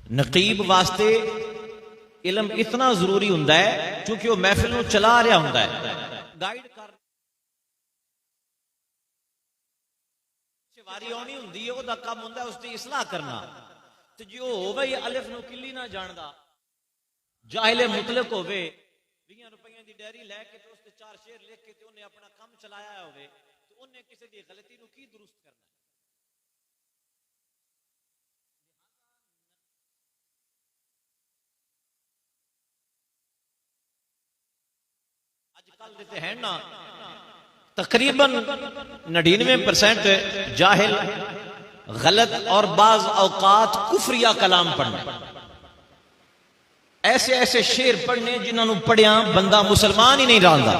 नकीब वास्ते इलम इतना जरूरी हुंदा है क्योंकि वह महफिल नूं चला रहा हुंदा है, गाइड कर वारी आनी हुंदी है, ओहदा काम हुंदा है उसकी इसलाह करना। तो जो होवे अलिफ नूं किल्ली ना जानदा, जाहिले मुतलक होवे, 20 रुपए की डायरी लैके तो उसते 4 शेर लिख के उन्हें अपना काम चलाया होवे, तो उन्हें किसी की गलती नूं की दुरुस्त करना। आजकल देते हैं ना तकरीबन 99% जाहिल गलत और बाज औकात कुफरिया कलाम पढ़ने, ऐसे ऐसे शेर पढ़ने जिन्होंने पढ़िया बंदा मुसलमान ही नहीं रहा।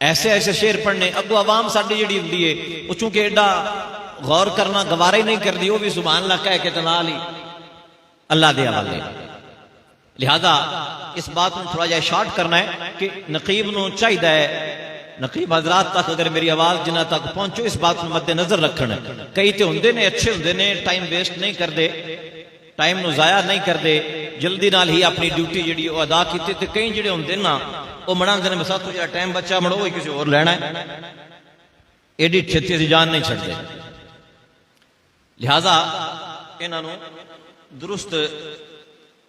ऐसे ऐसे शेर पढ़ने अगो आवाम साडी जिहड़ी हुंदी है वो चूंकि एडा गौर करना गवारा ही नहीं करती, वो भी सुभान अल्लाह कह के तनाल ही अल्लाह दे हवाले। लिहाजा इस बात को थोड़ा जा शॉर्ट करना है कि नकीब नूं चाहिदा है, नकीब हजरात तक अगर मेरी आवाज जिन्ना तक पहुंचो इस बात को मद्देनजर रखना। कई तो होंगे ने अच्छे होंगे ने, टाइम वेस्ट नहीं करते, टाइम नूं जाया नहीं करते, जल्दी नाल ही अपनी ड्यूटी जिहड़ी वो अदा की। कई जिहड़े होंगे ना वो मनांदे ने साथ जो टाइम बचा मड़ो किसी होर लैना है, एडी छेती असीं जान नहीं छड्डदे। लिहाजा इन्हां नूं दुरुस्त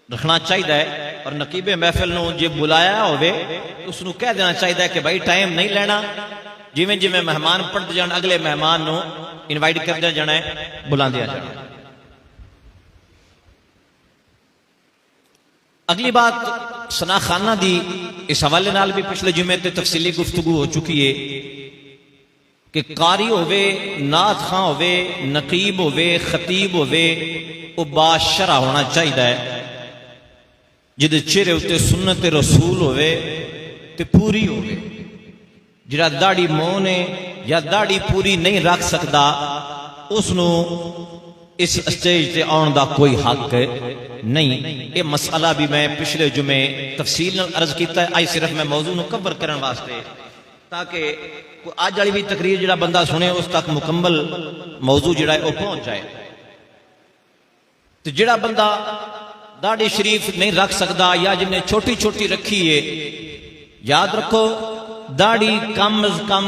रखना चाहिए है और नकीबे महफिल नूं जे बुलाया होवे उसनूं कह देना चाहिए कि भाई टाइम नहीं लेना, जिवें जिवें मेहमान पढ़ते जान अगले मेहमान नूं इनवाइट करदे जाना है, बुलांदे जाना। अगली बात सना खाना दी, इस हवाले नाल भी पिछले जुमे ते तफसीली गुफ्तगू हो चुकी है कि कारी होवे, नात खां होवे, नकीब होवे, खतीब होवे, वो बाशरा होना चाहिए है, जिहदे चेहरे उत्ते सुन्नत रसूल होवे ते पूरी होवे। जिहड़ा दाढ़ी मोह ने या दाढ़ी पूरी नहीं रख सकता उसनूं इस स्टेज ते आउण दा कोई हक नहीं। ये मसला भी मैं पिछले जुमे तफसील नाल अर्ज कीता है, आई सिर्फ मैं मौजू नूं कवर करन वास्ते ताकि अज वाली भी तकरीर जिहड़ा बंदा सुने उस तक मुकम्मल मौजू जिहड़ा है वो पहुंच जाए। तो जिहड़ा बंदा दाढ़ी शरीफ नहीं रख सकता या जिन्हें छोटी छोटी रखी है, याद रखो दाढ़ी कम अज कम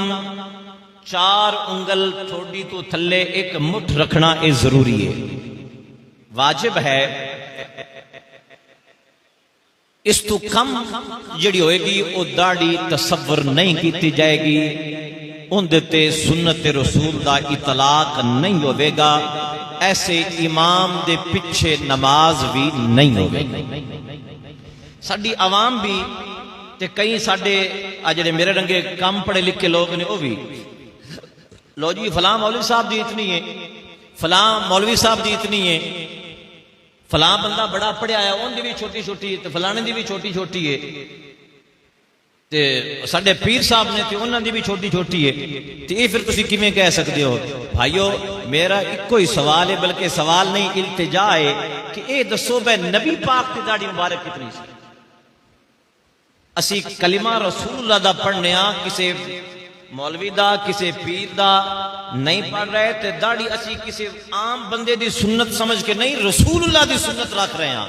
4 उंगल ठोडी तो थले 1 मुठ रखना ये जरूरी है, वाजिब है। इस तो कम जिहड़ी होएगी वो दाढ़ी तसव्वुर नहीं की जाएगी, उनदे ते सुन्नत रसूल दा इतलाक नहीं होवेगा, ऐसे इमाम दे पिछे नमाज भी नहीं होगी। साडी आवाम भी ते कई साडे आ जिहड़े मेरे रंगे कम पढ़े लिखे लोग ने वो भी लो जी फलां मौलवी साहब दी इतनी है, फलां मौलवी साहब दी इतनी है, फलां बंदा बड़ा पढ़िया है उनकी भी छोटी छोटी है, तो फलाने की भी छोटी छोटी है, ते साडे पीर साहब ने तो उन्होंने भी छोटी छोटी है। तो ये फिर तुसीं किवें कह सकते हो? भाइयों मेरा इको ही सवाल है, बल्कि सवाल नहीं इल्तिजा है कि ये दसो भाई नबी पाक की दाढ़ी मुबारक कितनी सी? असी कलिमा रसूलुल्लाह दा पढ़ने आ, किसी मौलवी दा किसी पीर दा नहीं पढ़ रहे, ते दाढ़ी असी किसी आम बंदे दी सुन्नत समझ के नहीं रसूलुल्लाह दी सुन्नत रख रहे हैं।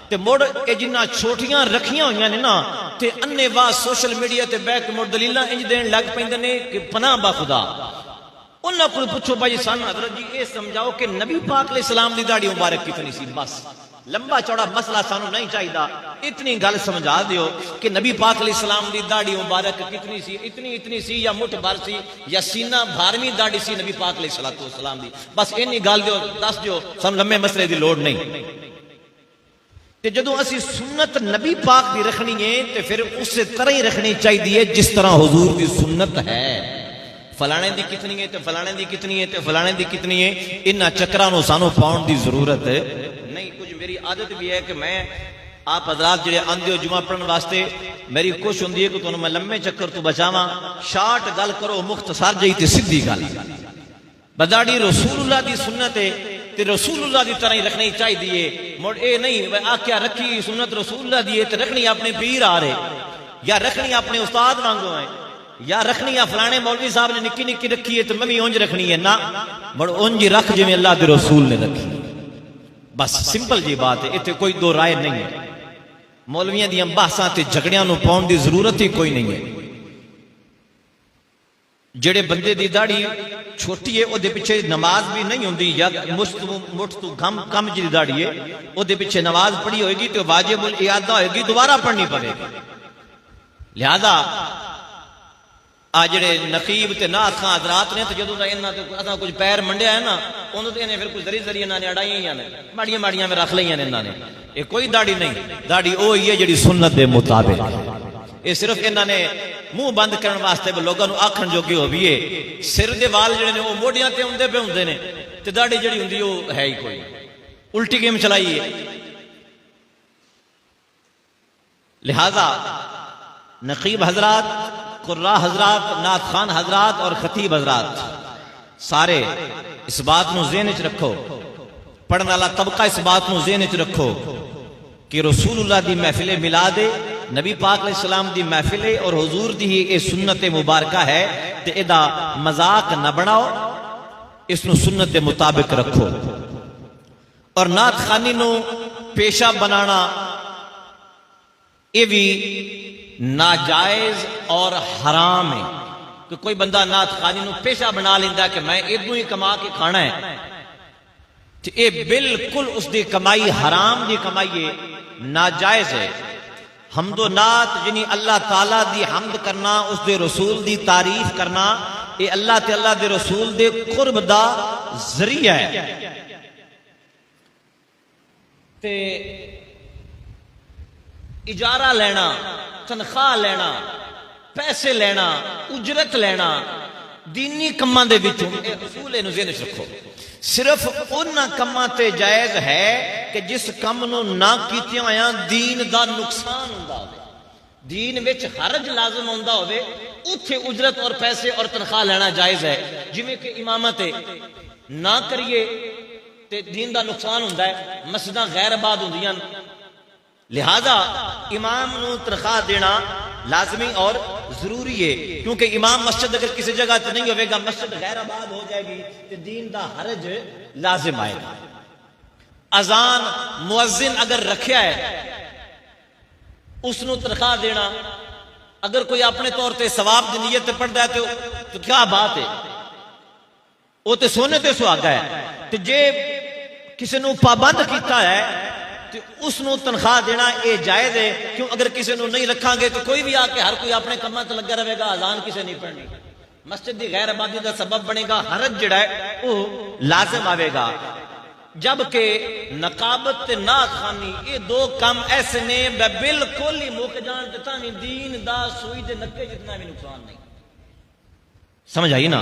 ते मुड़ ये जिन्ना छोटियां रखियां हुई ने ना ते अन्ने वाह सोशल मीडिया ते बैक मुड़ दलीलां इंज देन लग पैंदे ने कि पनाह बा खुदा। उन्हां कोल पुछो भाई सन हजरत जी ये समझाओ कि नबी पाक अलैहिस्सलाम दी दाढ़ी मुबारक कितनी सी? बस लंबा चौड़ा मसला सानू नहीं चाहिए, इतनी गल समझा दियो कि नबी पाक अलैहिस्सलाम दी दाढ़ी मुबारक कितनी सी, इतनी इतनी सी या मुठ भर सी या सीना भारवीं दाढ़ी सी नबी पाक अलैहिस्सलाम दी, बस इन्नी गल दियो दस दियो, सानू लंबे मसले दी लोड़ नहीं। ते जदों असी सुन्नत नबी पाक दी रखनी है तो फिर उस तरह ही रखनी चाहिए जिस तरह हुजूर दी सुन्नत है। फलाने दी कितनी है तो फलाने दी कितनी है तो फलाने दी कितनी है, इन्हां चक्रां नूं सानू पाउण दी जरूरत नहीं। कुछ मेरी आदत भी है कि मैं आप हजरात जिहड़े आंदे हो जुमा पढ़न वास्ते, मेरी कोशिश होंदी है कि तुहानूं मैं लंबे चक्कर तो बचावां, शार्ट गल करो, मुख्तसर जही ते सीधी गल। बदाड़ी रसूलुल्लाह दी सुन्नत है ते रसूलुल्लाह दी तरह ही रखनी चाहिए। मुड़ ये नहीं आख्या रखी सुन्नत रसूलुल्लाह दी है तो रखनी अपने पीर आ रहे, या रखनी अपने उस्ताद वांगू है, या रखनी है फलाने मौलवी साहब ने निक्की निक्की रखी है तो मैं भी उंज रखनी है ना, मुड़ उंज रख जिवें अल्लाह दे रसूल ने रखी। बस सिंपल जी बात है, इतने कोई दो राय नहीं है। मौलवियां दी बहसां ते झगड़ियां नूं पाउण दी जरूरत ही कोई नहीं है। जेड़े बंदे दी दाढ़ी छोटी है उहदे पिछे नमाज भी नहीं होंदी, या मुठ तू कम जी दाढ़ी है उहदे पिछे नमाज पढ़ी होएगी तो वाजिबुल इयादा होएगी, दोबारा पढ़नी पड़ेगी। लिहाजा आ जेड़े नकीब ते नाथ खां हजरात ने, तो जदों दा इन्हां ते असां कुछ पैर मंडिया है ना, उन्होंने तो इन्हें फिर कुछ जरी इन्हां ने अड़ाइयां ने, माड़ियां माड़ियां में रख लईयां ने इन्हां ने। ये कोई दाढ़ी नहीं, दाढ़ी वो ही है जिहड़ी सुन्नत दे मुताबिक। ये सिर्फ इन्होंने मुंह बंद करने वास्ते लोगों को आखण जोगी हो भी है। सिर के वाल जिहड़े ने वो मोढियां ते आउंदे पे हुंदे ने, ते दाढ़ी जिहड़ी हुंदी वो है ही कोई, उल्टी गेम चलाई है। लिहाजा नकीब हजरात, कुर्रा हजरात, नाथ खान हजरात और खतीब हजरात सारे इस बात को ज़हन च रखो, पढ़ने वाला तबका इस बात को ज़हन च रखो कि रसूलुल्लाह दी महफिल मिलाद नबी पाक अलैहिस्सलाम दी महफिल और हुजूर दी ये सुन्नत मुबारका है, ते इदा मजाक न बनाओ, इसनु सुन्नत के मुताबिक रखो। और नात खानी नू पेशा बनाना ये भी नाजायज और हराम है कि कोई बंदा नात खानी नू पेशा बना लेंदा कि मैं इदू ही कमा के खाना है, तो ये बिल्कुल उसकी कमाई हराम की कमाई है, नाजायज है। हमदो नात जिनी अल्लाह ताला दी हमद करना, उसके रसूल दी तारीफ करना, ये अल्लाह ते अल्लाह दे रसूल दे कुर्ब दा जरिया है। ते इजारा लेना, तनख्वाह लेना, पैसे लेना, उजरत लेना दीनी कम्मां दे विचों उसूल इहनूं ज़हन च रखो। सिर्फ उन्हां कम्मां ते जायज है कि जिस कम नूं ना कीतियां होया दीन दा नुकसान हुंदा होवे, दीन विच हरज लाजम हुंदा होवे, उत्थे उजरत और पैसे और तनख्वाह लेना जायज है। जिवें कि इमामत ना करिए ते दीन दा नुकसान हुंदा है, मस्जिदां गैर आबाद हुंदियां, लिहाजा इमाम नूं तनख्वाह देना लाजमी और जरूरी है, क्योंकि इमाम मस्जिद अगर किसी जगह तो नहीं होगा, मस्जिद गैर आबाद हो जाएगी तो दीन दा हरज लाजिम आएगा। अजान मुअज्जिन अगर रखा है उसनों तनख्वाह देना, अगर कोई अपने तौर पर सवाब की नीयत पढ़ता है तो क्या बात है, वो तो सोने ते सुहागा है। तो जे किसी ने पाबंद किया है तो उसनों तनख्वाह देना ये जायज है, क्यों अगर किसी को नहीं रखांगे तो कोई भी आके हर कोई अपने कमां ते लगा रहेगा, अजान किसी नहीं पढ़नी, मस्जिद की गैर आबादी का सबब बनेगा, हरज जिहड़ा है वो लाजिम आवेगा। जबकि नकाबत नात खानी ये दो काम ऐसे ने बिल्कुल ही मुक जान तां दीन दा सूई दे नक्के जितना भी नुकसान नहीं। समझ आई ना?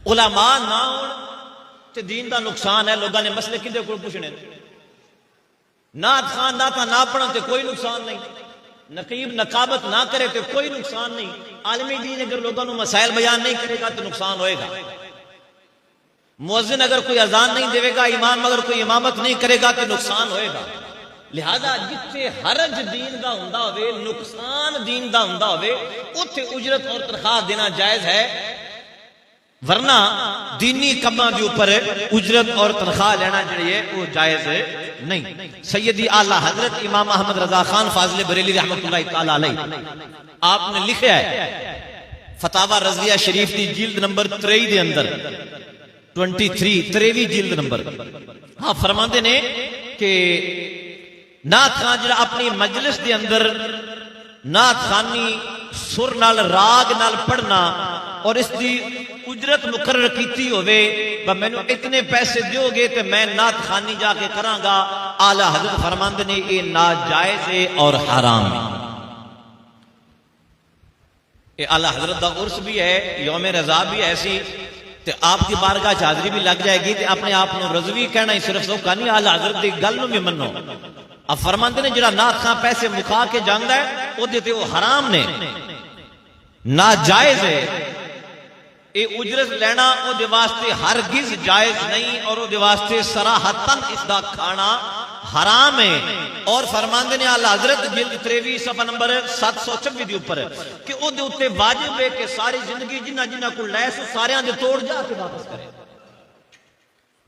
उलमा ना होण ते दीन दा नुकसान है। लोगों ने मसले किदे कोल पुछने, नात खान दाता ना पढ़न तो कोई नुकसान नहीं, नकीब नकाबत ना करे तो कोई नुकसान नहीं, आलमी दीन अगर लोगों को मसाइल बयान नहीं करेगा तो नुकसान होएगा। मुअज्जिन अगर कोई अजान नहीं देगा, इमाम अगर कोई इमामत नहीं करेगा तो नुकसान होएगा। लिहाजा जिथे हरज दीन दा हुंदा होवे, नुकसान दीन दा हुंदा होवे, उत्थे उजरत और तनख्वाह देना जायज है, वरना दीनी कम्मां दे ऊपर उजरत और तनख्वाह लेना जिहड़ी है वो जायज नहीं। सैयदी आला हजरत इमाम अहमद रजा खान फाजिल बरेली रहमतुल्लाह तआला अलैह आपने लिखा है फतावा रज़िया शरीफ की जिल्द नंबर 23 के अंदर 23वीं जिल्द नंबर, हाँ फरमाते ने कि नात खान जिहड़ा अपनी मजलिस के अंदर नात खानी सुर नाल राग नाल पढ़ना और इसकी उजरत मुकर्रर की होवे, मैनू इतने पैसे दोगे तो मैं नात खानी जाके करांगा, आला हजरत फरमांदे ने ये नाजायज है और हराम है। ये आला हजरत दा उर्स भी है, यौम रज़ा भी ऐसी, तो आपकी बारगाह च हाजरी भी लग जाएगी, तो अपने आप को रज़वी कहना ही सिर्फ सौखा नहीं, आला हजरत की गल भी मनो। अब फरमांदे ने जिहड़ा नात खां पैसे मुखा के जांदा है ओदे ते वो हराम ने, नाजायज है। ये उजरत लेना ओदे वास्ते हरगिज जायज नहीं, और ओदे वास्ते सराहतन इसका खाना हराम है। और फरमांदे ने आला हजरत जिल्द 23 सफा नंबर 726 के ऊपर कि ओदे उत्ते वाजिब है कि सारी जिंदगी जिन्ना जिन्ना को लैस सारियां दे तोड़ जाके वापस करे।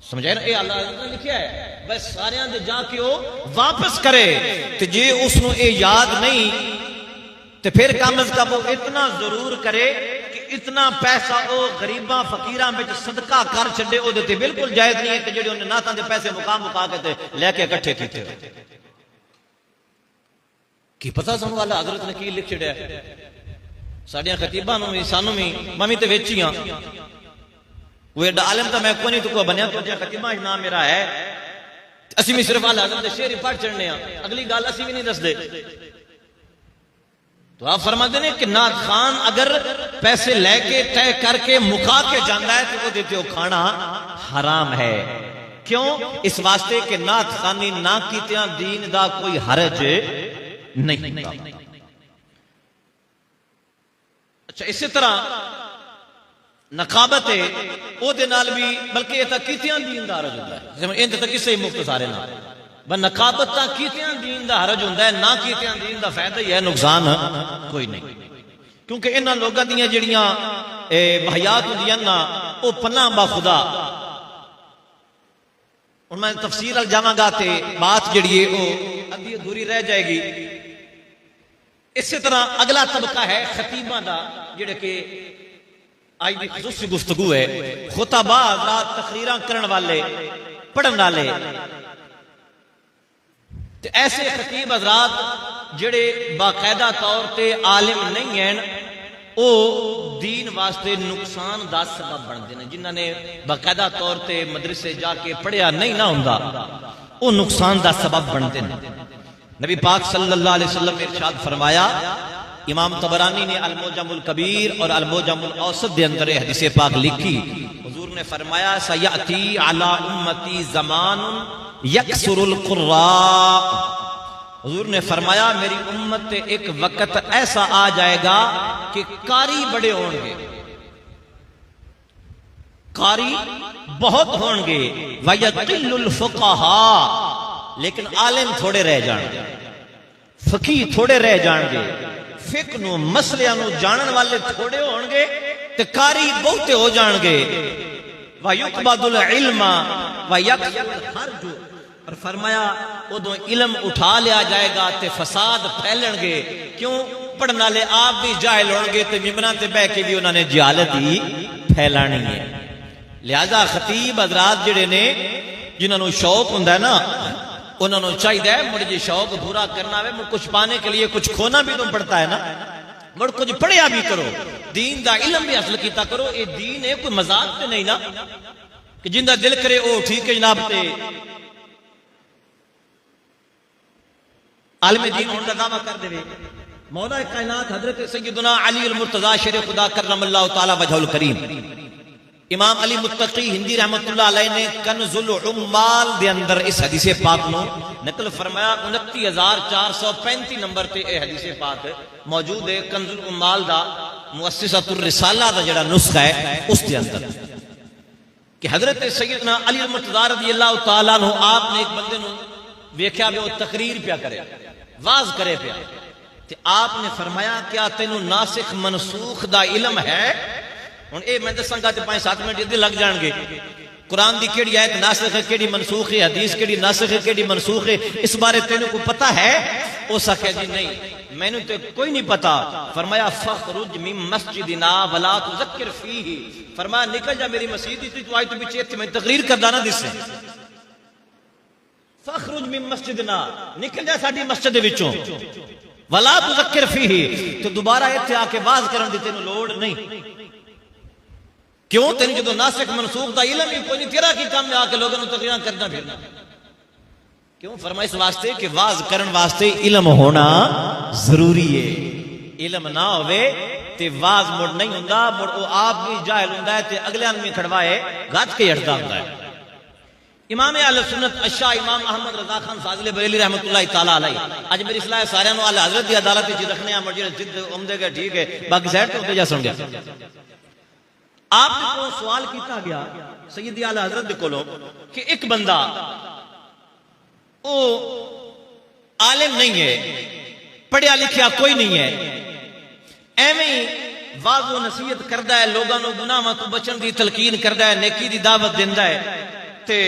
समझाए ना, ये अल्लाह ने लिखा है बस सारे दे जाके वो वापस करे। तो जे उसनु ये याद नहीं तो फिर कम अज कम वो इतना जरूर करे कि इतना पैसा वो गरीबा फकीरां में सदका कर छे, वो बिल्कुल जायज नहीं है कि जेडे उन्हें नातां दे पैसे मुका के लैके इकट्ठे किए। की पता सानू अल्लाह हजरत ने की लिख छड़िया साडियां खतीबां नूं भी सानू भी मैं तो विच ही हां। वो एडा आलिम तो मैं को नहीं तो बनया तो खतीबा नाम मेरा है, असीं भी सिर्फ अल्लाह हजरत दे शेर ही पढ़ चढ़ने, अगली गल असीं भी नहीं दसदे। तो आप फरमाते ने कि नाथ खान अगर पैसे लेके तय करके मुका के जाता है तो वो देते हो खाना हराम है। क्यों? इस वास्ते कि नाथ खानी ना कीतियां दीन दा कोई हरज नहीं। अच्छा, इसी तरह नकाबत है ओदे नाल भी, बल्कि ये तो कीतियां दीन दा हरज होता है। इंज तो किसे ही मुफ्त सारे ना नकाबत कीतियां दीन दा हरज होता है, ना कीतियां दीन दा फायदा ही है, नुकसान कोई नहीं। क्योंकि इन्हां लोगों दियां जड़ियां हयात होंदियां ना वो पन्ना बा खुदा। हुण मैं तफसीर अल जावांगा ते बात जिहड़ी है वो अद्धी अधूरी रह जाएगी। इसी तरह अगला तबका है खतीबां दा, जिहड़े कि आज की खुसूसी गुफ्तगू है। खुतबा हज़रात तकरीरां करन वाले पढ़न वाले ते ऐसे खतीब हजरात जिहड़े बाकायदा तौर ते आलिम नहीं हैं, वो दीन वास्ते नुकसान दा सबब बनते हैं। जिन्हां ने बाकायदा तौर ते मदरसे जाके पढ़िया नहीं ना हुंदा, वो नुकसान दा सबब बनते हैं। नबी पाक सल्लल्लाहु अलैहि वसल्लम ने इरशाद फरमाया, इमाम तबरानी ने अल-मुअज्जमुल कबीर और अल-मुअज्जमुल औसत के अंदर हदीस पाक लिखी। हुजूर ने फरमाया, सयअती अला उम्मती ज़मानुन यकसुरुल कुर्रा। हुजूर ने फरमाया, मेरी उम्मत पे एक वक्त ऐसा आ जाएगा कि कारी बड़े होंगे, कारी बहुत होंगे, वयकिल्लुल फुक़हा, लेकिन आलिम थोड़े रह जाएंगे, फकीह थोड़े रह जाएंगे, फिक नू मसलियां नू जानन वाले थोड़े होंगे ते कारी बहुते हो जाएंगे। वयुक़बदुल इल्मा वयक्सुरुल हर्ज, और फरमाया उदों इल्म उठा लिया जाएगा ते फसाद फैलणगे। क्यों? पढ़ने वाले आप भी जाहिल होंगे ते मिंबरां ते बह के भी उन्होंने जहालत ही फैलानी है। लिहाजा खतीब हजरात जिहड़े ने, जिन्होंने शौक हुंदा है ना, उन्होंने चाहिए मुझे जी शौक पूरा करना है, मुझे कुछ पाने के लिए कुछ खोना भी तो पड़ता है ना, मुझे कुछ पढ़िया भी करो, दीन दा इल्म भी हासिल किया करो। ये दीन है, कोई मजाक तो नहीं ना कि जिंदा दिल करे वो ठीक है जनाब ते आलिम दीन होने का दावा कर दे। मौला कायनात हजरत सैयदना अली अल मुर्तजा शेर खुदा करमल्लाहु तआला वजहुल करीम, इमाम अली मुत्तकी हिंदी रहमतुल्लाह अलैह ने कन्जुल उम्माल दे अंदर इस हदीस पाक नु नकल फरमाया। 29,435 नंबर ते यह हदीस पाक मौजूद है। कन्जुल उम्माल दा मुअस्सिसतुर रिसाला दा जेड़ा नुस्खा है उस दे अंदर कि हजरत सैयदना अली अल मुर्तजा रज़ियल्लाहु तआला अन्हु आपने एक बंदे नु वेख्या भी वो तकरीर पिया करे, वाज करे पिया, ते आपने फरमाया, क्या तेनू नासिख मनसूख दा इल्म है? हुण ए मैं दसांगा ते 5-7 मिनट इदे लग जाणगे। कुरान दी केड़ी आयत नासिख है, केड़ी मनसूख है, हदीस केड़ी नासिख है, केड़ी मनसूख है, इस बारे तेनू को पता है? ओ सके जी नहीं, मैनू तो कोई नहीं पता। फरमाया, फखरुज मिन मस्जिदिना वला तुज़क्किर फीही, फरमाया निकल जा मेरी मस्जिद से, तू आज तो पीछे इत्थे मैं तकरीर करदा ना दिसे। फखरुज मिन मस्जिदिना, निकल जा साडी मस्जिद दे विचों, वला तुज़क्किर फीही, तो दोबारा इत्थे आके वाज करन दी तेनू लोड़ नहीं। क्यों? तेन जो नासिक मनसूख का इल्म ही कोई नहीं, तेरा की काम में आके लोगों को तकरीर करना फिरना। क्यों? फरमाइश वास्ते कि वाज करन वास्ते इल्म होना जरूरी है। इल्म ना होवे ते वाज मुड़ नहीं हुंदा, मुड़ वो आप भी जाहिल हुंदा है ते अगले आदमी खड़वाए गज के हटदा हुंदा है। इमाम अहले सुन्नत अशा इमाम अहमद रजा खान फाजिल बरेली रहमतुल्लाह तआला अलैह, आज मेरी सलाह सारे नु आला हजरत दी अदालत विच रखने आ, मर्जी जिद उमदे के ठीक है, बाकी साइड तो जा सुन गया। आपने को सवाल किया गया सैयद आला हजरत कोलों कि एक बंदा वो आलिम नहीं है, पढ़िया लिखिया कोई नहीं है, एवं वाज़ो नसीहत करदा है, लोगों को गुनाहां तो बचन की तलकीन करदा है, नेकी की दावत दिंदा है, ते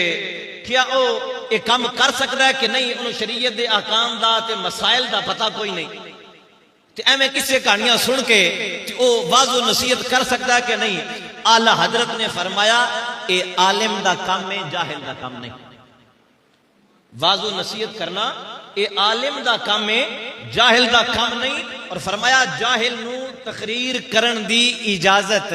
क्या वो ये काम कर सकता है कि नहीं, उन्होंने शरीयत के अहकाम दा ते मसाइल दा पता कोई नहीं, ते एवें किसे कहानियां सुन के वो वाजो नसीहत कर सकता है कि नहीं। आला हजरत ने फरमाया ये आलिम दा काम है, जाहिल दा काम नहीं। वाजो नसीहत करना ये आलिम दा काम है, जाहिल दा काम नहीं। और फरमाया जाहिल नू तकरीर करन दी इजाजत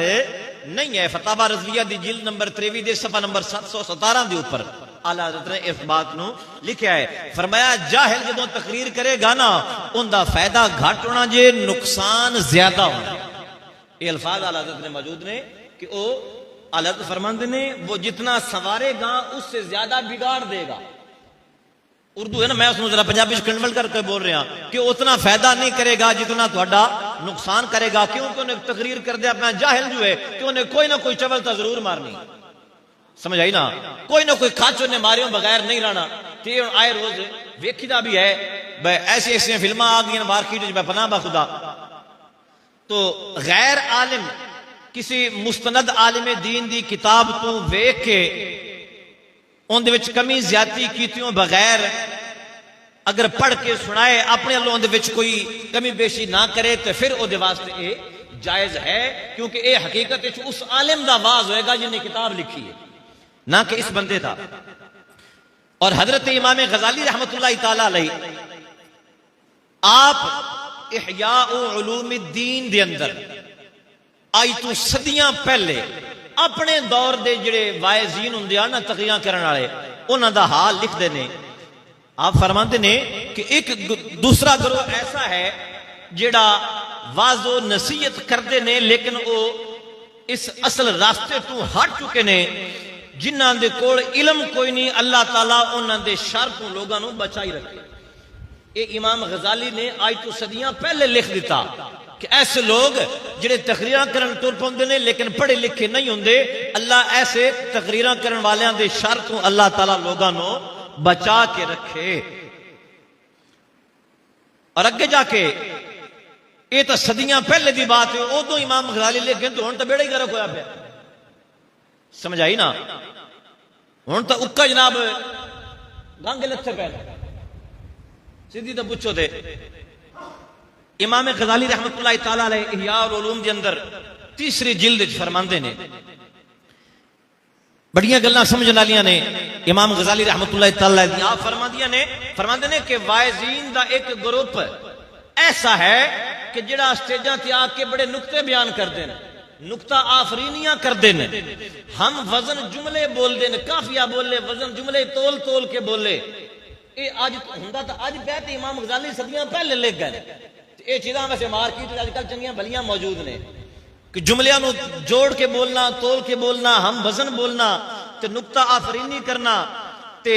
नहीं है। फतावा रज़विया दी जिल्द नंबर 23 दे सफा नंबर 717 दे ऊपर आला हज़रत ने इस बात नू लिखा है। फरमाया जाहिल जदों तकरीर करेगा ना उनका फायदा घट होना जे, नुकसान ज्यादा होना। ये अल्फाज आला हज़रत ने मौजूद ने कि वो आला हज़रत फरमाते ने वो जितना संवारेगा उससे ज्यादा बिगाड़ देगा। उर्दू है ना, मैं उसमें जरा पंजाबी कन्वर्ट करके बोल रहा कि उतना फायदा नहीं करेगा जितना थोड़ा नुकसान करेगा। क्योंकि उन्हें तकरीर कर दिया अपना जाहिल जो है कि उन्हें कोई ना कोई चवल तो जरूर मारनी, समझ आई ना, कोई ना कोई खाच उन्हें मारियों बगैर नहीं रहना। तो आए रोज वेखीदा भी है, ऐसी ऐसी फिल्मां आ गई मार्केट में, पना बखुदा। तो गैर आलिम किसी मुस्तनद आलिम दीन दी किताब तो वेख के उनदे विच कमी ज्यादती कीतियों बगैर अगर पढ़ के सुनाए, अपने वालों उनदे विच कोई कमी बेशी ना करे तो फिर उहदे वास्ते ये जायज है। क्योंकि ये हकीकत उस आलिम दा वाज होएगा जिन्हें किताब लिखी है, ना कि इस बंदे दा। और हजरत इमाम गजाली रहमतुल्लाह ताला अलैह आप इहया उलूमुद्दीन दे अंदर आई तो सदियां पहले अपने दौर के जिहड़े वाइजीन हुंदे आ ना, तकरीरां करन वाले, उन्हां दा हाल लिखदे ने। आप फरमाते ने कि एक दूसरा गिरोह ऐसा है जिहड़ा वाजो नसीहत करते ने लेकिन वो इस असल रास्ते तो हट चुके ने, जिन्हां दे कोल इल्म कोई नहीं, अल्लाह ताला उन्हां दे शर तो लोगां नूं बचाई रखे। ये इमाम गजाली ने आज तो सदियां पहले लिख दिता कि ऐसे लोग जिहड़े तकरीरां करन तुर पौंदे ने लेकिन पढ़े लिखे नहीं हुंदे, अल्लाह ऐसे तकरीरां करन वालियां दे शर तो अल्लाह ताला लोगां नूं बचा के रखे। और अगे जाके ये तो सदियां पहले की बात है, उदों इमाम गजाली लिखे तो हुण तो बेड़ा ही गर्क होया पिया, समझ आई ना। हुण तो उक्का जनाब गंग लथे पे सीधी तो पुछो थे। इमाम गजाली रहमतुल्लाह ताला अलैह इहया उल-उलूम के अंदर तीसरी जिल्द फरमाते ने, बड़ियां गल्लां समझने वालियां ने इमाम गजाली रहमतुल्लाह ताला अलैह। आप फरमाते ने कि वाइजीन दा एक ग्रुप ऐसा है कि जिहड़ा स्टेजां ते आके बड़े नुक्ते बयान करते हैं, नुक्ता आफरीनियां करते हैं। हम वजन जुमले बोलते हैं, काफिया बोले, वजन जुमले तोल तोल के बोले। ये अज हुंदा तो अज बैठे इमाम गजाली सदियां पहले लिख गए। ये चीज़ां वैसे मार्केट अजकल चंगियां भलियां मौजूद ने कि जुमलियां नूं जोड़ के बोलना, तोल के बोलना, हम वजन बोलना, ते नुक्ता आफरीनी करना, ते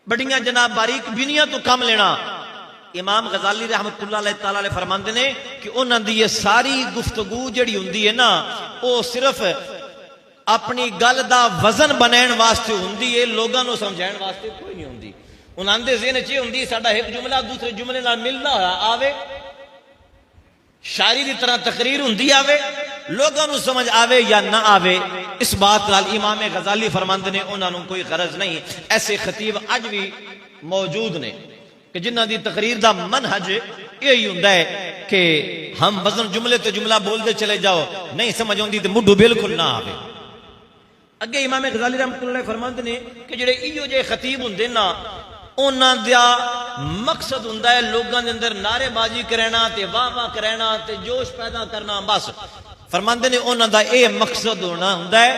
बड़ियां जनाब बारीक बिनियां तो कम लेना। इमाम गजाली रहमतुल्लाह ताला अलैह फरमाते ने कि उन्हां दी ये सारी गुफ्तगू जिहड़ी हुंदी है ना, वो सिर्फ अपनी गल दा वजन बनाने वास्ते हुंदी है, लोगां नूं समझाने वास्ते कोई नहीं हुंदी। उन्हां दे ज़हन च हुंदी साडा एक जुमला दूसरे जुमले नाल मिलदा होया आवे, शायरी की तरह तकरीर हुंदी आवे, लोगों नूं समझ आवे या ना आवे, इस बात नाल इमाम गजाली फरमाते ने उन्हां नूं कोई गरज नहीं। ऐसे खतीब अज भी मौजूद ने कि जिन्हां दी तकरीर दा मनहज यही हुंदा है कि हम वजन जुमले तो जुमला बोलते चले जाओ, नहीं समझ आउंदी ते मुड्ढू बिल्कुल ना आवे। अगे इमाम गजाली रहमतुल्लाह फरमाते ने कि जिहड़े इहो जे खतीब हुंदे ना, उन्हां दा मकसद हुंदा है लोगां दे अंदर नारेबाजी कराना ते वाह वाह कराना ते जोश पैदा करना। बस फरमाते ने उन्हां दा ये मकसद होना हुंदा है,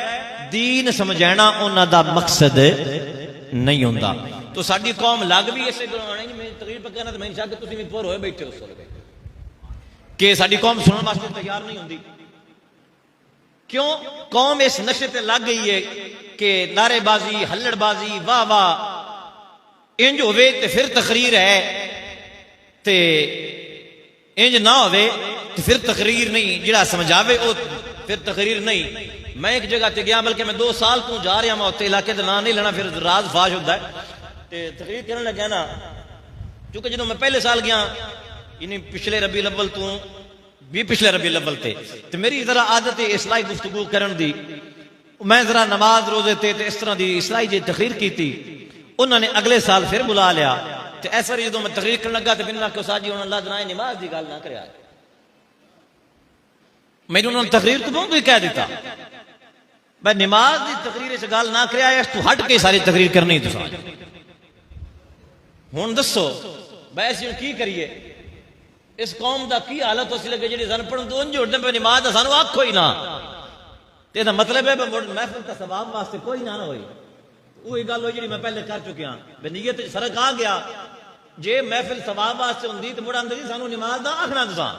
दीन समझाना उन्हां दा मकसद नहीं हुंदा। तो साडी कौम लग भी इसे गवाणी मैं तकरीर पर कहना, तो मैं शायद तुसीं भी पुर होए बैठे उस वक्त कि साडी कौम सुनने वास्ते तैयार नहीं हुंदी। क्यों? कौम इस नशे ते लग गई है कि नारेबाजी, हल्लड़बाजी, वाह वाह इंज होवे ते फिर तकरीर है, ते इंज ना होवे तो फिर तकरीर नहीं, जिहड़ा समझावे वो फिर तकरीर नहीं। मैं एक जगह ते गया, बल्कि मैं 2 साल तू जा रहा, मैं उत्ते इलाके का नाम नहीं लेना, फिर राज फाश होता है। ते तकरीर करने लग्या ना, क्योंकि जो मैं पहले साल गया यानी पिछले रबी अव्वल तू भी पिछले रबी अव्वल ते मेरी जरा आदत है इस्लाही गुफ्तगू करन दी, मैं जरा नमाज रोजे ते इस तरह की इसलाई जी तकरीर की थी। उन्होंने अगले साल फिर बुला लिया तो ऐसा जो मैं तकरीर करने लगा तो बिना को साजी उन्होंने अल्लाह जनाए नमाज की गल ना कर। मैंने उन्होंने तकरीर तो बहुत भी कह दिता मैं नमाज की तकरीर च गल ना कर तू हट के सारी तकरीर करनी। तुम हुण दसो बैस की करिए इस कौम का की हालत उस लगे जी सन पढ़न तो उंज उठते पे नमाज का सानू आखो ही ना। तो मतलब है महफिल का सवाब वास्ते कोई ना हो वही गल हो जी मैं पहले कर चुकिया नीयत फर्क आ गया। जे महफिल सवाब वास्ते होंगी तो मुड़ा आंदी सानू नमाज का आखना तुसा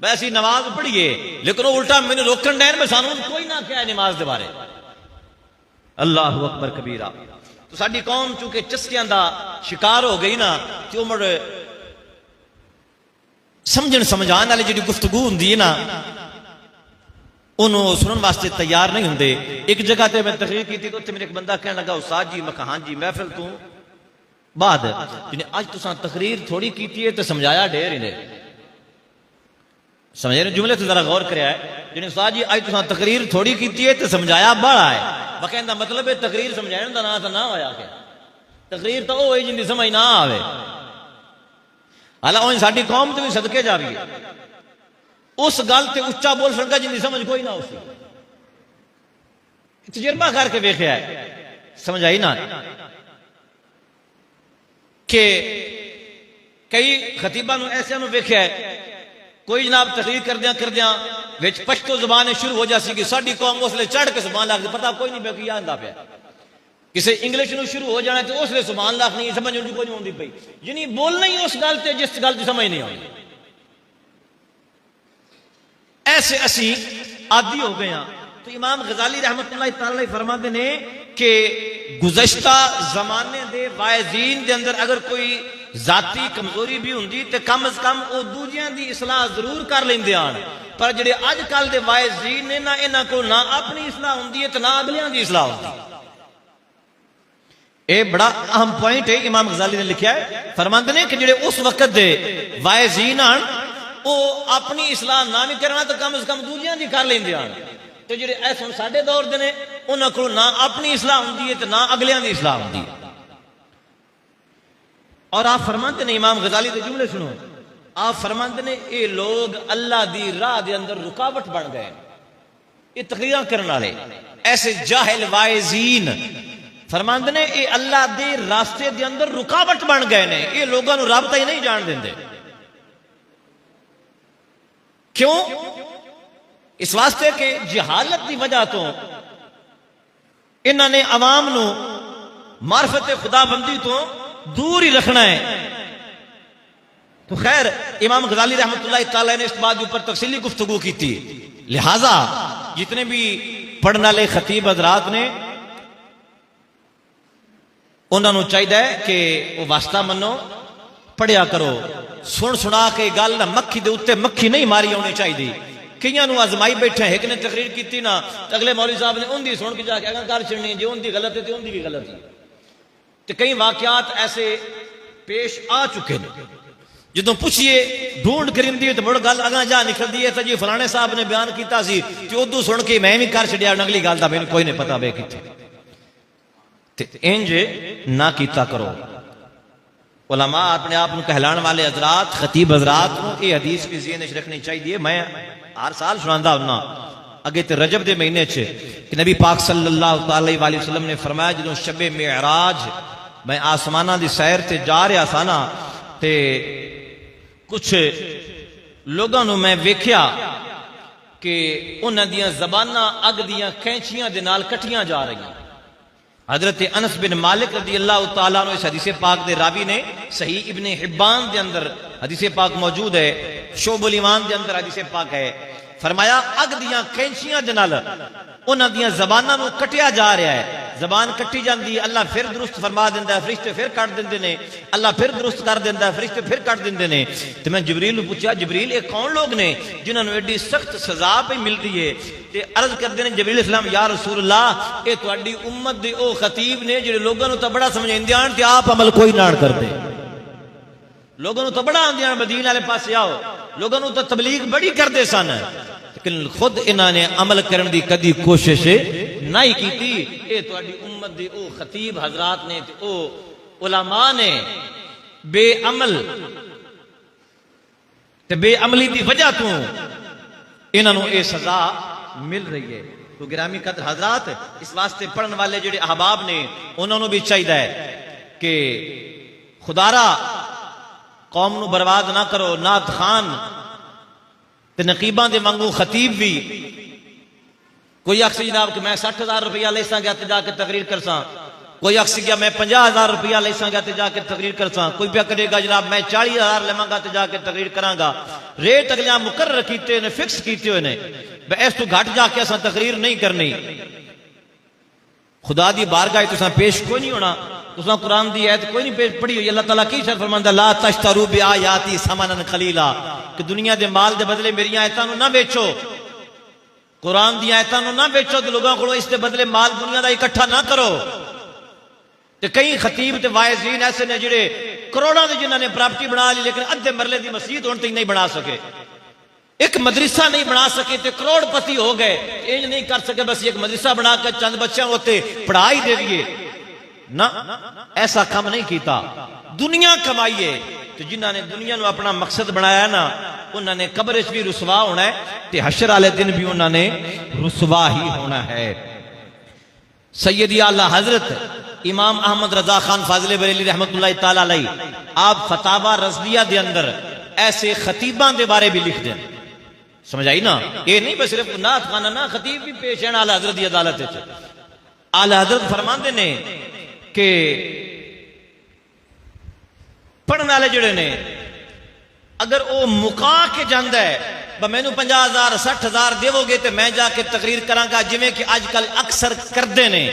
वैसी नमाज पढ़िए लेकिन उल्टा मैंने रोकन डैन में सानू कोई ना क्या नमाज के बारे। अल्लाह अकबर कबीरा। तो साडी कौम चूंकि चस्कियां का शिकार हो गई ना तो मुड़ समझन समझाने वाली जी गुफ्तगू होंगी है ना उन्होंने सुनने वास्ते तैयार नहीं होंगे। एक जगह पर मैं तकरीर की तो मेरे एक बंदा कहने लगा उस्ताद जी मैं कहा हाँ जी महफिल तू बाद जिन्हें अज तुसा तकरीर थोड़ी की है तो समझाया ढेर ही ने समझे ने जुमले से जरा गौर कराया जिन्हें उस्ताद जी अज तुसा तकरीर थोड़ी की है तो समझाया बड़ा है। वह कहता मतलब है तकरीर समझाने का ना तो ना होया क्या तकरीर तो वो जिंदी समझ ना आवे। हालांकि साडी कौम तो भी सदके जा रही है उस गल ते उच्चा बोल सका जिंदी समझ कोई ना उसी तजर्बा करके वेख्या समझ आई ना कि कई खतीबा ऐसा वेख्या कोई जनाब तकरीर करद्या विच पश्तो जबान शुरू हो जासी कि साडी कौम उसले चढ़ के सुभान अल्लाह पता कोई नहीं पे आंदा पे किसी इंग्लिश में शुरू हो जाना तो उसले सुभान अल्लाह नहीं समझ कोई नहीं आती पई यानी बोलना ही उस गल ते जिस गल की समझ नहीं आती। ऐसे असी आदि हो गए तो इमाम गजाली रहमतुल्लाह तआला फरमाते ने कि गुज़श्ता जमाने दे वाइज़ीन दे अंदर अगर कोई जाती कमजोरी भी होंदी तो कम अज कम वो दूजियां दी इसलाह जरूर कर लेंदे आन पर जेडे अजकल दे वाइज़ीन ने ना इन्हां को ना अपनी इसलाह होंदी है तो ना अगलियां दी इसलाह होंदी। ये बड़ा अहम पॉइंट है इमाम गजाली ने लिखा है फरमाते ने कि जेडे उस वक्त दे वाइज़ीन आन वो अपनी इसलाह ना भी करना तो कम से कम दूजियां दी कर लेंदे आन तो जेडे ऐसे साडे दौर दे ने उन्हां कोल ना अपनी इसलाह होंदी है तो ना अगलियां दी इसलाह होंदी है। और आप फरमाते ने इमाम गजाली के जुमले सुनो आप फरमाते ने ये लोग अल्लाह दी राह दे अंदर रुकावट बन गए ये तकरीर करने वाले ऐसे जाहिल वाइज़ीन फरमाते ने ये अल्लाह दे रास्ते दे अंदर रुकावट बन गए ने ये लोगों को रब ताईं नहीं जान देंदे। क्यों इस वास्ते के जहालत की वजह तो इन्होंने अवाम नू मार्फत खुदाबंदी तो दूर ही रखना है। तो खैर इमाम गजाली रहमतुल्लाह तआला ने इस बात के ऊपर तफसीली गुफ्तगू की थी लिहाजा जितने भी पढ़ने वाले खतीब हजरात ने उन्होंने चाहिए कि वो वास्ता मनो पढ़िया करो सुन सुना के गल मक्खी दे उत्ते मक्खी नहीं मारी आनी चाहिए। कई आजमाई बैठे एक ने तकरीर की ना अगले मौलवी साहब ने उनकी सुन के जाके अगर कर छड़नी जो उनकी गलत है तो उनकी भी गलत है। तो कई वाकयात ऐसे पेश आ चुके हैं जो पूछिए ढूंढ करिंदी तो मुड़ गल अगर जा निकलती है तो जी फलाने साहब ने बयान किया तो उदू सुन के मैं भी कर छड़िया अगली गल का मैंने कोई नहीं पता वे कितने इंज ना किया करो। उलमा अपने आप को कहलाने वाले हजरात खतीब हजरात को ये हदीस भी ज़हन में रखनी चाहिए। मैं हर साल सुनांदा हुन्ना अगे तो रजब के महीने कि नबी पाक सल्लल्लाहु अलैहि वसल्लम ने फरमाया जो शबे मेराज मैं आसमाना की सैर से जा रहा था ना ते कुछ लोगों को मैं वेख्या कि उन्हां दियां ज़बानां अग दियां कैंचियां दे नाल कटियां जा रही। हजरत अनस बिन मालिक रज़ी अल्लाह तआला अन्हु इस हदीस पाक दे रावी ने सही इब्ने हिब्बान दे अंदर हदीस पाक मौजूद है शोबुल ईमान दे अंदर हदीस पाक है फरमाया अग दियां कैंचियां दे नाल उन्हां दियां ज़बानां नूं कटिया जा रहा है। जबान कट्टी जाती है अल्लाह फिर दुरुस्त फरमा देंदा है फरिश्ते फिर कट देंदे ने अल्लाह फिर दुरुस्त कर देंदा है फरिश्ते फिर कट देंदे ने। तो मैं जबरील नूं पूछया जबरील ये कौन लोग ने जिन्होंने एडी सख्त सजा पे मिल रही है। ते अर्ज करते हैं जबरील इस्लाम या रसूल अल्लाह ये तुहाडी उम्मत दे ओ खतीब ने जिहड़े लोगों नूं तां बड़ा समझांदे आन ते आप अमल कोई ना करदे। लोगों नूं तां बड़ा आंदे आन मदीना वाले पासे आओ लोगों नूं तां तबलीग बड़ी करदे सन लेकिन खुद इन्हां ने अमल करने की कदी कोशिश नहीं कीती। ये तुहाडी उम्मत दे ओ खतीब हजरात ने ते ओ उलमा ने बेअमल ते बेअमली की वजह तो इन्होंने ये सजा मिल रही है। तो गिरामी कदर हजरात, इस वास्ते पढ़ने वाले जो अहबाब ने उन्होंने भी चाहिए कि खुदारा कौम नू बर्बाद ना करो। नात खान ते नकीबा दे वांगू खतीब भी कोई अक्स जनाब कि मैं 60,000 रुपया ले सा गया तो जाके तकरीर कर सा, कोई अक्स गया मैं 50,000 रुपया ले सा गया तो जाके तकरीर कर सा, कोई क्या करेगा जनाब मैं 40,000 लेवांगा तो जाके तकरीर करांगा। रेट अगलियां मुकर्रर कीते ने, फिक्स कीते हुए ने, इस तो घट जाके असा तकरीर नहीं करनी। खुदा दी बारगाह तुसा पेश कोई नहीं होना, तुसा कुरान दी आयत कोई नहीं पेश पढ़ी हुई। अल्लाह ताला की शर्त फरमांदा ला तश्तरू बि आयाती समनन खलीला, कि दुनिया दे माल दे बदले मेरी आयतां नू ना बेचो, कुरान दी आयतां नू ना बेचो, ते लोगों को इस दे बदले माल दुनिया दा इकट्ठा ना करो। ते कई खतीब ते वाइजीन ऐसे ने जिहड़े करोड़ां दी जिन्हां ने प्रॉपर्टी बना ली, लेकिन अद्धे मरले दी मस्जिद हुण तक नहीं बना सके, एक मदरसा नहीं बना सके, ते करोड़पति हो गए। इंज नहीं कर सके बस एक मदरसा बना के चंद बच्चों होते पढ़ाई दे दिए ना, ऐसा काम नहीं किया। दुनिया कमाइए, तो जिन्होंने दुनिया को अपना मकसद बनाया ना, उन्होंने कब्र भी रुसवा होना है, ते हशर वाले दिन भी उन्होंने रुसवा ही होना है। सैयदी आला हजरत इमाम अहमद रजा खान फाजिल बरेली रहमतुल्लाह ताला अलैह, आप फतावा रज़दिया दे अंदर ऐसे खतीबा के बारे भी लिख दें। समझ आई ना, ये नहीं बस सिर्फ नात खाना ना, खतीब भी पेश है आला हजरत की अदालत। आला हजरत फरमाते ने कि पढ़ने वाले जोड़े ने अगर वो मुका के जाता है मैनू 50,000 60,000 देवोगे तो मैं जाके तकरीर करांगा, जिमें कि अजकल अक्सर करते ने,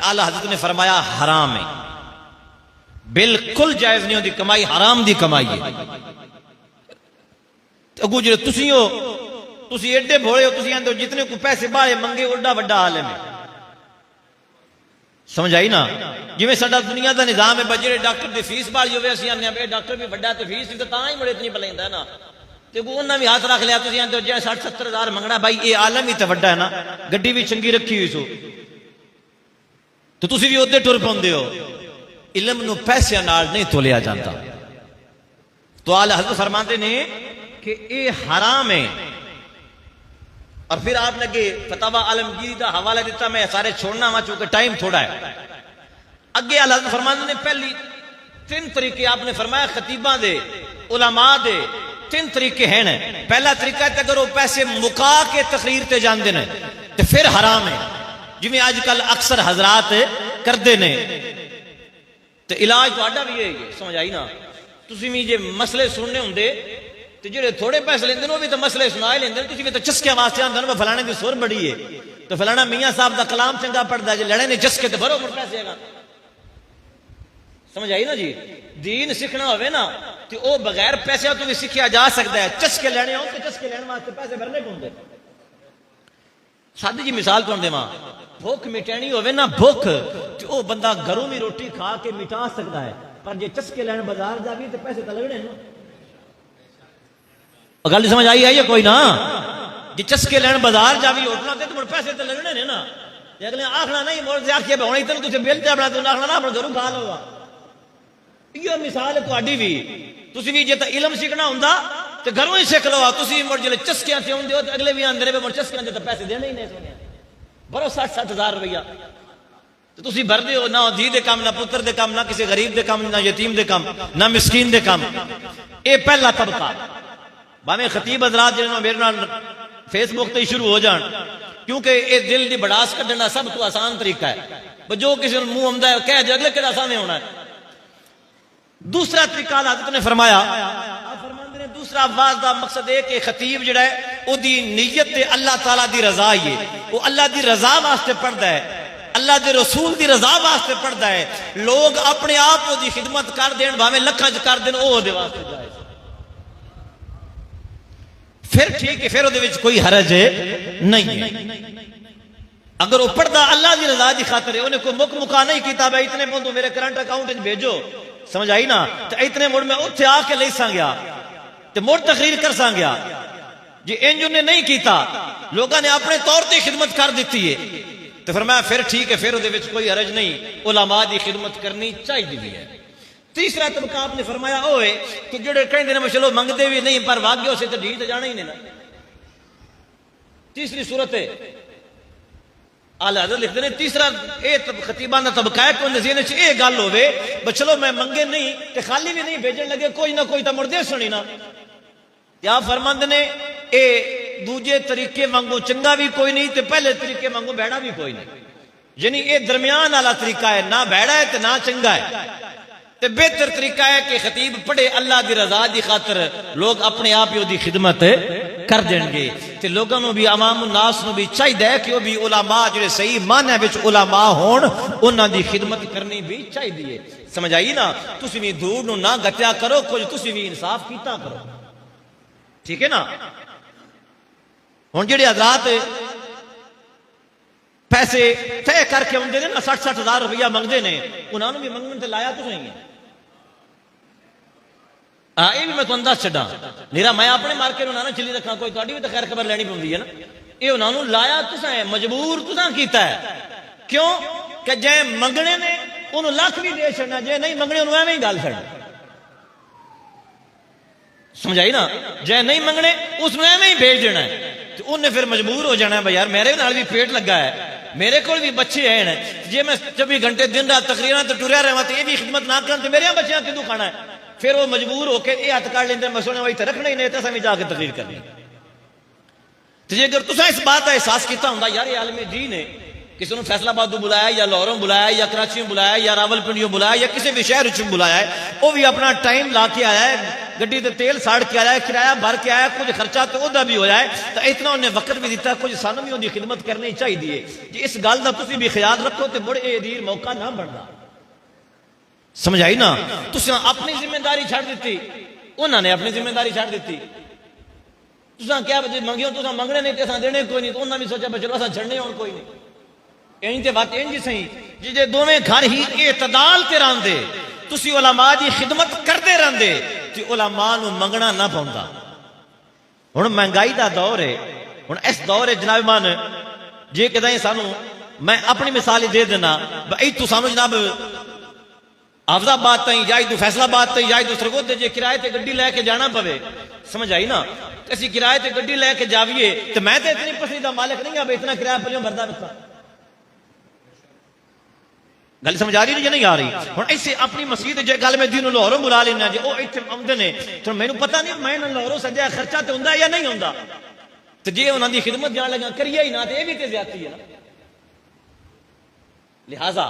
आला हजरत ने फरमाया हराम है, बिल्कुल जायज नहीं होती कमाई, हराम दी कमाई है। अगू जो तुसी हो, तुसी एडे भोले हो, तुसी आंदे हो जितने को पैसे बाहे मंगे ओडा वड्डा आलम है। समझ आई ना, जिवें साडा दुनिया का निजाम है, बजे डॉक्टर की फीस बाली होवे असीं आने पे डॉक्टर भी वड्डा ते फीस तो तां ही मुड़े इतनी बलैंदा है ना, ते उन्हां भी हाथ रख लिया, तुसी आंदे हो जे 60-70,000 मंगना, भाई ये आलम ही तो वड्डा है ना, गड्डी भी चंगी रखी हुई सो, तो तुसी भी ओदे टुर पाउंदे हो। इलम नूं पैसिਆਂ नाल नहीं तोलिया जाता। तो आला हज़रत फरमाते ने कि ये हराम है। और फिर आप लगे फतावा आलमगीरी का हवाला दिता, मैं सारे छोड़ना वा चूंकि टाइम थोड़ा है। अगे आला हज़रत फरमाते ने पहली 3 तरीके आपने फरमाया खतीबा दे उलमा दे 3 तरीके हैं। पहला तरीका है अगर वो पैसे मुका के तकरीर ते जाते हैं तो फिर हराम है, जिमें अजकल अक्सर हजरात करते ने। तो इलाज तो भी है, समझ आई ना, तुम भी जे मसले सुनने होंगे तो जो थोड़े पैसे लेंगे वो भी तो मसले सुना ही लेंगे, तुम भी तो चस्के वास्ते आते हो, फलाने की सुर बड़ी है तो फलाना मियाँ साहब का कलाम चंगा पढ़ता, जो लड़े ने चस्के तो भरो मुड़ पैसे है। समझ आई ना जी, दीन सीखना हो ना तो वह बगैर पैसे तो भी सीखा जा सकता है। चस्के लेने हो तो चस्के लेने वास्ते पैसे भरने पौंदे। सादी जी मिसाल तुहानू देवां, भुख मिटानी होवे ना, भुख तो वह बंदा घरों भी रोटी खा के मिटा सकता है, पर जे चस्के लैन बाजार जावी तो पैसे तो लगने ना। गल समझ आई है कोई ना, जे चस्के लैन बाजार जावी होटलों से तो पैसे तो लगने ने ना। अगले आखना नहीं मोड़ से आखिए होनी तो तुझे बिल चाबना तू आखना ना अपने घरों खा लो। ये मिसाल है तुहाडी भी, तुसी भी जे तो इलम सीखना हुंदा तो घरों ही सीख लो। तुसी मुड़ जे चस्कियां से आउंदे हो तो अगले भी आंदे रहे मुड़ चस्कियां से तो पैसे देने ही नहीं सुने, भरो 60-60,000 रुपया तो तुसी भरदे हो ना, धी दे काम ना पुत्र दे काम ना किसी गरीब दे काम ना यतीम दे काम ना मिसकीन दे काम। ये पहला तबका। भावें खतीब हजरात जिन्होंने मेरे नाल फेसबुक ते शुरू हो जान, क्योंकि ये दिल की बड़ास कढ़ना सब तो आसान तरीका है। जो किसी मुंह आंदा है कह दे, अगले किहड़ा सामने होना है। दूसरा तरीका हज़रत ने फरमाया, दूसरा वाज का मकसद है कि खतीब जिहड़ा है ओदी नीयत ते अल्लाह ताला दी रजा ही है, वो अल्लाह दी रजा वास्ते पढ़दा है, अल्लाह के रसूल की रजा वास्ते पढ़ता है। लोग अपने आप की खिदमत कर देन, भावें लखां च कर देन, ओहदे वास्ते जायज़, फिर ठीक है, फिर ओहदे विच कोई हरज नहीं है। अगर वो पढ़दा अल्लाह की रजा की खातर है, उन्हें कोई मुका नहीं किया भाई इतने बंदो मेरे करंट अकाउंट भेजो, समझ आई ना, तो इतने मुड़ मैं उत्थे आके ले सा गया तो मुड़ तकरीर कर सा गया। जी इंज उन्हें नहीं किया, लोगों ने अपने तौर पर खिदमत कर दी है, तो तो फरमाया फिर ठीक है, फिर उहदे विच कोई हरज नहीं, उलमा दी खिदमत करनी चाहिए है। तीसरा तबका आपने फरमाया वो है कि जेड़े कहंदे ने चलो मंगते भी नहीं पर वाग्यो से तो ढी तो जाना ही नहीं ना। तीसरी सूरत है आला हज़रत लिखते हैं, तीसरा ये खतीबां दा तबका है कि उहदे ज़हन च ये गल होवे बस चलो मैं मंगे नहीं ते खाली भी नहीं भेजन लगे, कोई ना कोई तो मुड़दे सुनी ना। या फरमांदे ने ए दूजे तरीके वांगू चंगा भी कोई नहीं ते पहले तरीके वांगू बैड़ा भी कोई नहीं, यानी ये दरमियान वाला तरीका है, ना बैड़ा है ते ना चंगा है। ते बेहतर तरीका है कि खतीब पढ़े अल्लाह की रजा की खातर, लोग अपने आप ही उसकी खिदमत कर देंगे। ते लोगों को भी अवाम नास को भी चाहिए कि वह भी उलमा जो सही माने विच उलमा होण, उन्हां दी खिदमत करनी भी चाहिए। समझ आई ना? तुसीं भी धूड़ नूं ना गत्या करो, कुछ तुसीं भी इंसाफ कीता करो, ठीक है ना। हुण जिहड़े हज़रात पैसे तय करके आउंदे ने ना 60-60 हज़ार रुपया मंगते ने, उन्होंने भी मंगण ते लाया तुसीं ही है। ये भी मैं तुहानूं दस छड्डां, निरा मैं अपने मार्के नूं ना चिली रखा, कोई तुहाडी भी तो खैर खबर लैनी पौंदी है ना। ये उन्होंने लाया तुसां है, मजबूर तुसां कीता है। क्यों कि जे मंगने ने उन्होंने लख भी दे छड्डना, जे नहीं मंगने उन्होंने एवें ही गल छड्डना। समझाई ना? जे नहीं मंगने उसमें एवें ही भेज देना है, तो उन्हें फिर मजबूर हो जाना है भाई यार मेरे नाल भी पेट लगा है, मेरे को भी बच्चे हैं, जे मैं 24 घंटे दिन रात तकरीरां तो टुरिया रहा तो ये भी खिदमत ना कर तो मेरे बच्चों किदू खाना है। फिर वो मजबूर होकर ये हथ काट लेंगे, मैं सुने वही रखना ही नहीं तो असें जाके तकरीर करनी। तो जे अगर तुसां इस बात का एहसास किया होंदा यार ये आलमे दीन है, किसी ने फैसलाबाद बुलाया या लाहौरों बुलाया या कराची बुलाया या रावलपिंडियों बुलाया या किसी भी शहर च बुलाया है, वो भी अपना टाइम ला के आया है, गड्डी ते तेल साड़ के आया है, किराया भर के आया, कुछ खर्चा तो वह भी होया है, तो इतना उन्हें वक्त भी दिता, कुछ सानू भी उनकी खिदमत करनी चाहिए। जे इस गल का तुसीं भी ख्याल रखो तो बड़े अधीर मौका ना बनता। समझ आई ना? तुसीं अपनी जिम्मेदारी छड़ दी, उन्होंने अपनी जिम्मेदारी छड़ दी। तुसां क्या मंगियो, तुसां मंगने नहीं तो असां देने कोई नहीं, तो उन्होंने भी सोचा चलो असां छड़ने और कोई नहीं। इंज ते बात इंज सही जे दोवें घर ही एतदाल ते रहंदे, तुसीं उलमा दी खिदमत करते रहंदे ते उलमा नूं मंगना ना पौंदा। हुण महंगाई दा दौर है, हुण इस दौर है जनाब मान जे कदें सानू मैं अपनी मिसाल ही दे देना, इत्थों सानू जनाब आफताबाद ताईं जाए तो फैसलाबाद ताईं जाए तो सरगोधे जे किराए ते गड्डी लैके जाना पवे, समझ आई ना? असीं किराए ते गड्डी लैके जाविए तो मैं तो इतनी पसली दा मालिक नहीं अब इतना किराया पलियों भरदा रखा। गल समझ आ रही नहीं नहीं आ रही? हुण ऐसे अपनी मस्जिद जे गल मैं दिन लाहौरों बुला लेना जे वो इत्थे आउंदे ने, तो मैनूं पता नहीं मैं लाहौरों सज्जा खर्चा तो हुंदा या नहीं हुंदा, तो जे उन्हां दी खिदमत जान लगा करिए ही ना तो ये भी तो ज्यादती है ना। लिहाजा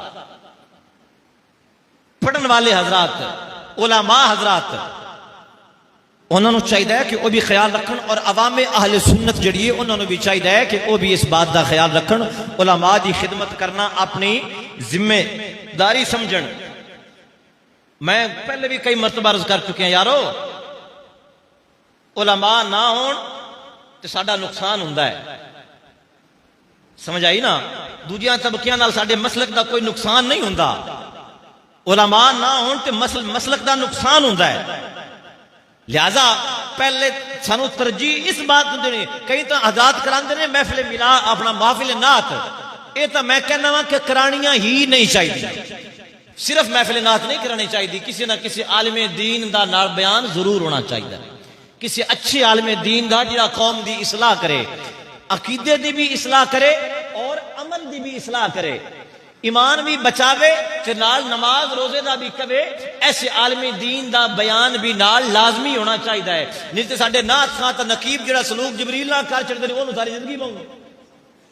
पढ़न वाले हजरात, उलमा हजरात, उन्होंने चाहिए कि वह भी ख्याल रखन, और अवामे अहले सुन्नत जड़ी है उन्होंने भी चाहिए कि वह भी इस बात का ख्याल रखन, उलमा की खिदमत करना अपनी जिम्मेदारी समझन। मैं पहले भी कई मरतबा अर्ज कर चुके हैं यारो, उलमा ना होण ते साडा नुकसान हुंदा है। समझ आई ना? दूजियां तबकियां नाल साडे मसलक का कोई नुकसान नहीं हुंदा, उलमा ना होण ते मसलक का नुकसान हुंदा है। लिहाजा पहले सानू तरजीह इस बात को देनी, कई तो आजाद करांदे ने महफिल मिला अपना महफिल नात, ये तो मैं कहना वा कि करानियां ही नहीं चाहिए। सिर्फ महफिल नात नहीं करानी चाहिए, किसी ना किसी आलिमे दीन का नाल बयान जरूर होना चाहिए, किसी अच्छे आलिमे दीन का जिहड़ा कौम की इसलाह करे, अकीदे की भी इसलाह करे और अमल की भी इसलाह करे, ईमान भी बचावे ते नाल नमाज रोजे का भी करे। ऐसे आलमी दीन का बयान भी नाल लाजमी होना चाहिए है, नहीं तो साडे नाथ खां ता नकीब जिहड़ा सलूक जबरील नाल कर छड़दे ने ओनू सारी जिंदगी पाऊंगे।